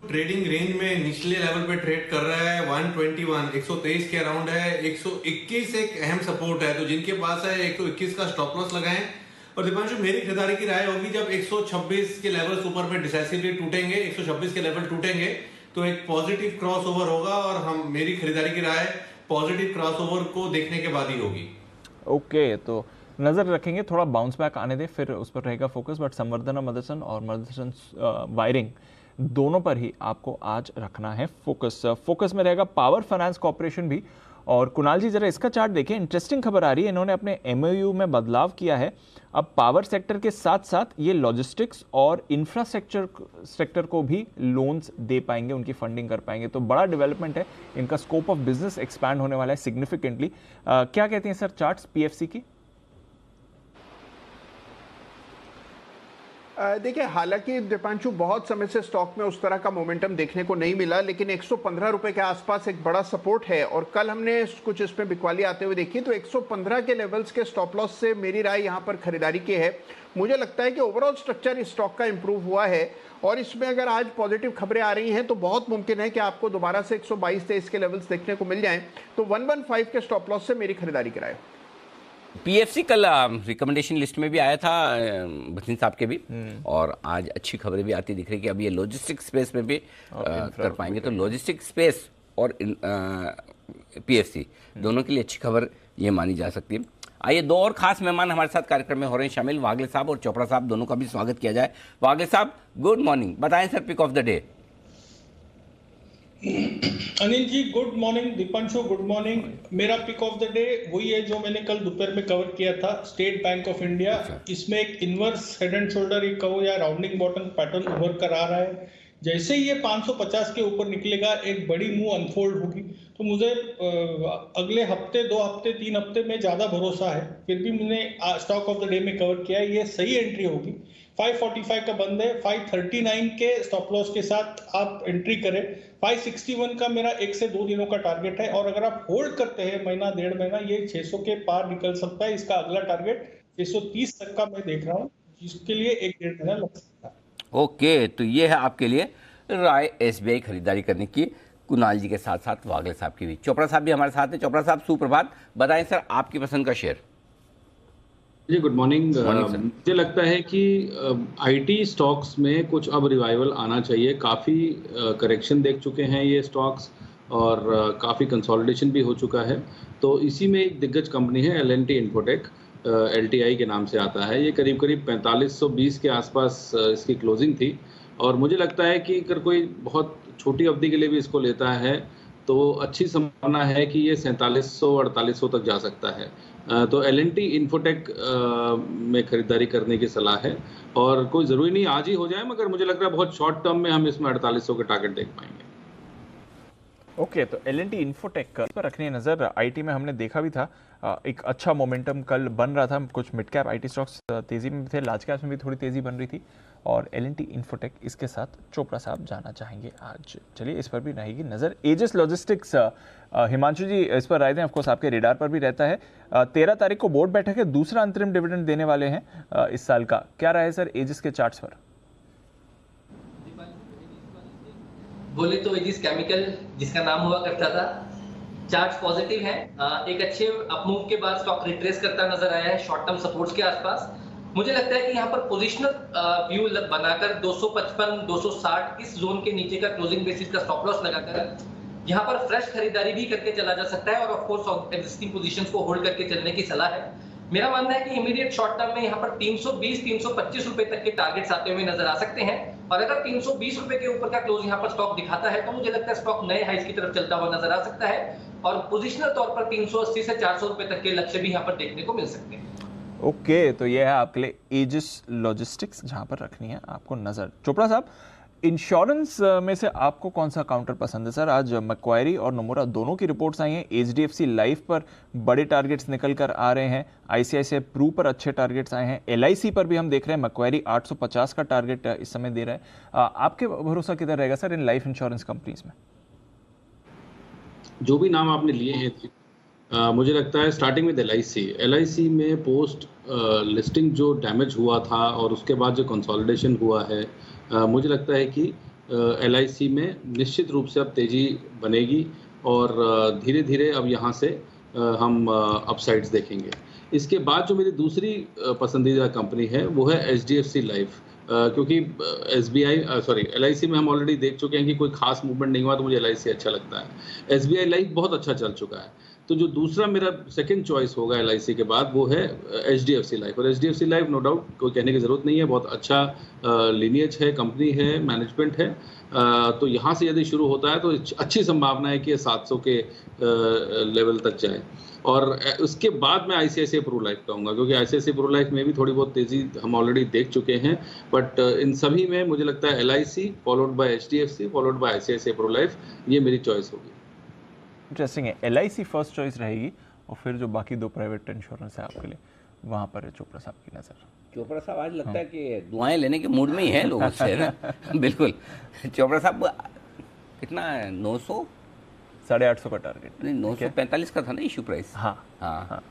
ट्रेडिंग रेंज में निचले लेवल पे ट्रेड कर रहा है। 121 123 के अराउंड है। 121 एक अहम सपोर्ट है, तो जिनके पास है 121 का स्टॉप लॉस लगाएं। और दीपांशु, मेरी खरीदारी की राय होगी जब 126 के लेवल ऊपर में डिसाइसिवली टूटेंगे, 126 के लेवल टूटेंगे तो एक पॉजिटिव क्रॉस ओवर होगा और मेरी खरीदारी की राय पॉजिटिव क्रॉस ओवर को देखने के बाद ही होगी। ओके, तो नजर रखेंगे, थोड़ा बाउंस बैक आने दे फिर उस पर रहेगा फोकस। बट संवर्धना मदरसन और मदरसन वायरिंग दोनों पर ही आपको आज रखना है फोकस। फोकस में रहेगा पावर फाइनेंस कॉर्पोरेशन भी। और कुणाल जी जरा इसका चार्ट देखें, इंटरेस्टिंग खबर आ रही है, इन्होंने अपने MOU में बदलाव किया है। अब पावर सेक्टर के साथ साथ ये लॉजिस्टिक्स और इंफ्रास्ट्रक्चर सेक्टर को भी लोन्स दे पाएंगे, उनकी फंडिंग कर पाएंगे। तो बड़ा डेवलपमेंट है, इनका स्कोप ऑफ बिजनेस एक्सपैंड होने वाला है सिग्निफिकेंटली। क्या कहते हैं सर चार्ट्स PFC की? देखिए, हालांकि दीपांशु बहुत समय से स्टॉक में उस तरह का मोमेंटम देखने को नहीं मिला, लेकिन 115 रुपए के आसपास एक बड़ा सपोर्ट है। और कल हमने कुछ इसमें बिकवाली आते हुए देखी, तो 115 के लेवल्स के स्टॉप लॉस से मेरी राय यहां पर खरीदारी की है। मुझे लगता है कि ओवरऑल स्ट्रक्चर इस स्टॉक का इंप्रूव हुआ है और इसमें अगर आज पॉजिटिव खबरें आ रही हैं तो बहुत मुमकिन है कि आपको दोबारा से 122-23 के लेवल्स देखने को मिल जाएं। तो 115 के स्टॉप लॉस से मेरी खरीदारी कराए। PFC कल रिकमेंडेशन लिस्ट में भी आया था बसिन साहब के भी, और आज अच्छी खबरें भी आती दिख रही कि अब ये लॉजिस्टिक स्पेस में भी कर पाएंगे। तो लॉजिस्टिक स्पेस और PFC दोनों के लिए अच्छी खबर ये मानी जा सकती है। आइए, 2 और खास मेहमान हमारे साथ कार्यक्रम में हो रहे हैं शामिल, वागले साहब और चोपड़ा साहब, दोनों का भी स्वागत किया जाए। वागले साहब, गुड मॉर्निंग, बताएं sir pick of the day. Anil ji good morning, Deepanshu good morning. मेरा पिक ऑफ द डे वही है जो मैंने कल दोपहर में कवर किया था, स्टेट बैंक ऑफ इंडिया। इसमें एक इनवर्स हेड एंड शोल्डर एक कहो या राउंडिंग बॉटम पैटर्न उभर कर आ रहा है। जैसे ही ये 550 के ऊपर निकलेगा एक बड़ी मूव अनफोल्ड होगी, तो मुझे अगले हफ्ते 2 हफ्ते 3 हफ्ते में ज़्यादा भरोसा है। फिर भी मैंने स्टॉक ऑफ द डे में कवर किया है, ये सही एंट्री होगी। 545 का बंद है, 539 के स्टॉप लॉस के साथ आप एंट्री करें। 561 का मेरा 1 से 2 दिनों का टारगेट है, और अगर आप होल्ड करते हैं महीना 1.5 महीना, ये 600 के पार निकल सकता है। इसका अगला टारगेट 630 तक का मैं देख रहा हूँ, जिसके लिए 1-1.5 महीना लग सकता है। ओके, तो ये है आपके लिए राय एसबीआई खरीदारी करने की कुणाल जी के साथ साथ वागले साहब की भी। चोपड़ा साहब भी हमारे साथ हैं। चोपड़ा साहब सुप्रभात, बताएं सर आपकी पसंद का शेयर। जी गुड मॉर्निंग। मुझे लगता है कि आईटी स्टॉक्स में कुछ अब रिवाइवल आना चाहिए। काफ़ी करेक्शन देख चुके हैं ये स्टॉक्स, और काफ़ी कंसोलिडेशन भी हो चुका है। तो इसी में एक दिग्गज कंपनी है L&T इन्फोटेक, LTI के नाम से आता है। ये करीब करीब 4520 के आसपास इसकी क्लोजिंग थी, और मुझे लगता है कि अगर कोई बहुत छोटी अवधि के लिए भी इसको लेता है तो अच्छी संभावना है कि ये 4700-4800 तक जा सकता है। तो L&T इन्फोटेक में खरीदारी करने की सलाह है, और कोई ज़रूरी नहीं आज ही हो जाए, मगर मुझे लग रहा है बहुत शॉर्ट टर्म में हम इसमें 4800 के टारगेट देख पाएंगे। ओके, तो L&T इन्फोटेक पर रखनी है नज़र। आईटी में हमने देखा भी था एक अच्छा मोमेंटम कल बन रहा था। कुछ मिड कैप आईटी स्टॉक्स तेज़ी में थे, लार्ज कैप्स में भी थोड़ी तेज़ी बन रही थी, और L&T इन्फोटेक इसके साथ चोपड़ा साहब जाना चाहेंगे आज। चलिए इस पर भी रहेगी नज़र। एजिस लॉजिस्टिक्स, हिमांशु जी इस पर राय दें। ऑफकोर्स आपके रेडार पर भी रहता है। 13 तारीख को बोर्ड बैठक है, दूसरा अंतरिम डिविडेंड देने वाले हैं इस साल का। क्या राय है सर एजिस के चार्ट्स पर? बोले तो एजिस केमिकल जिसका नाम हुआ करता था, चार्ट पॉजिटिव है। एक अच्छे अपमूव के बाद स्टॉक रिट्रेस करता नजर आया है शॉर्ट टर्म सपोर्ट्स के आसपास। मुझे लगता है कि यहाँ पर पोजिशनल व्यू बनाकर 255 260 इस जोन के नीचे का क्लोजिंग बेसिस का स्टॉप लॉस लगाकर यहाँ पर फ्रेश खरीदारी भी करके चला जा सकता है, और ऑफ कोर्स एग्जिस्टिंग पोजीशंस को होल्ड करके चलने की सलाह है। मेरा मानना है कि इमीडिएट शॉर्ट टर्म में यहाँ पर 320-325 रुपए तक के टारगेट्स आते हुए नजर आ सकते हैं, और अगर 320 रुपए के ऊपर का क्लोज यहाँ पर स्टॉक दिखाता है तो मुझे लगता है स्टॉक नए हाइस की तरफ चलता हुआ नजर आ सकता है, और पोजिशनल तौर पर 380 से 400 रुपए तक के लक्ष्य भी यहाँ पर देखने को मिल सकते हैं। ओके, तो ये है आपके लिए एजिस लॉजिस्टिक्स, जहां पर रखनी है आपको नजर। चोपड़ा साहब, इंश्योरेंस में से आपको कौन सा काउंटर पसंद है सर? आज मैक्वायरी और नोमुरा दोनों की रिपोर्ट्स आई हैं। HDFC लाइफ पर बड़े टारगेट्स निकल कर आ रहे हैं, ICICI प्रू पर अच्छे टारगेट्स आए हैं, LIC पर भी हम देख रहे हैं मैक्वायरी 850 का टारगेट इस समय दे रहा है। आपके भरोसा किधर रहेगा sir in life insurance companies में? जो भी नाम आपने लिए हैं, मुझे लगता है स्टार्टिंग में LIC में पोस्ट लिस्टिंग जो डैमेज हुआ था और उसके बाद जो कंसोलिडेशन हुआ है, मुझे लगता है कि LIC में निश्चित रूप से अब तेज़ी बनेगी, और धीरे धीरे अब यहाँ से हम अपसाइड्स देखेंगे। इसके बाद जो मेरी दूसरी पसंदीदा कंपनी है वो है HDFC लाइफ, क्योंकि LIC में हम ऑलरेडी देख चुके हैं कि कोई खास मूवमेंट नहीं हुआ, तो मुझे LIC अच्छा लगता है। SBI लाइफ बहुत अच्छा चल चुका है, तो जो दूसरा मेरा सेकंड चॉइस होगा LIC के बाद वो है HDFC लाइफ। और HDFC लाइफ नो डाउट कोई कहने की ज़रूरत नहीं है, बहुत अच्छा लिनियज है, कंपनी है, मैनेजमेंट है। तो यहाँ से यदि शुरू होता है तो अच्छी संभावना है कि 700 के लेवल तक जाए। और उसके बाद मैं ICICI प्रू लाइफ कहूँगा, क्योंकि ICICI प्रू लाइफ में भी थोड़ी बहुत तेज़ी हम ऑलरेडी देख चुके हैं, बट इन सभी में मुझे लगता है LIC followed by HDFC followed by ICICI pru life, ये मेरी चॉइस होगी। इंटरेस्टिंग है, LIC फर्स्ट चॉइस रहेगी, और फिर जो बाकी दो प्राइवेट इंश्योरेंस है आपके लिए वहाँ पर है चोपड़ा साहब की नज़र। चोपड़ा साहब आज लगता है कि दुआएं लेने के मूड में ही है लोगों से ना। बिल्कुल। चोपड़ा साहब कितना है? 900 850 का टारगेट नहीं, 945 का था ना इशू प्राइस। हाँ,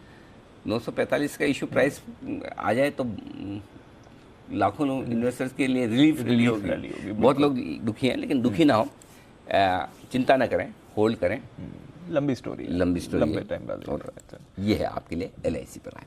945 का इशू प्राइस आ जाए तो लाखों इन्वेस्टर्स के लिए रिलीफ होगी। बहुत लोग दुखी हैं, लेकिन दुखी ना हो, चिंता ना करें, होल्ड करें। लंबी स्टोरी लंबे टाइम बाद ये है आपके लिए LIC पर आए।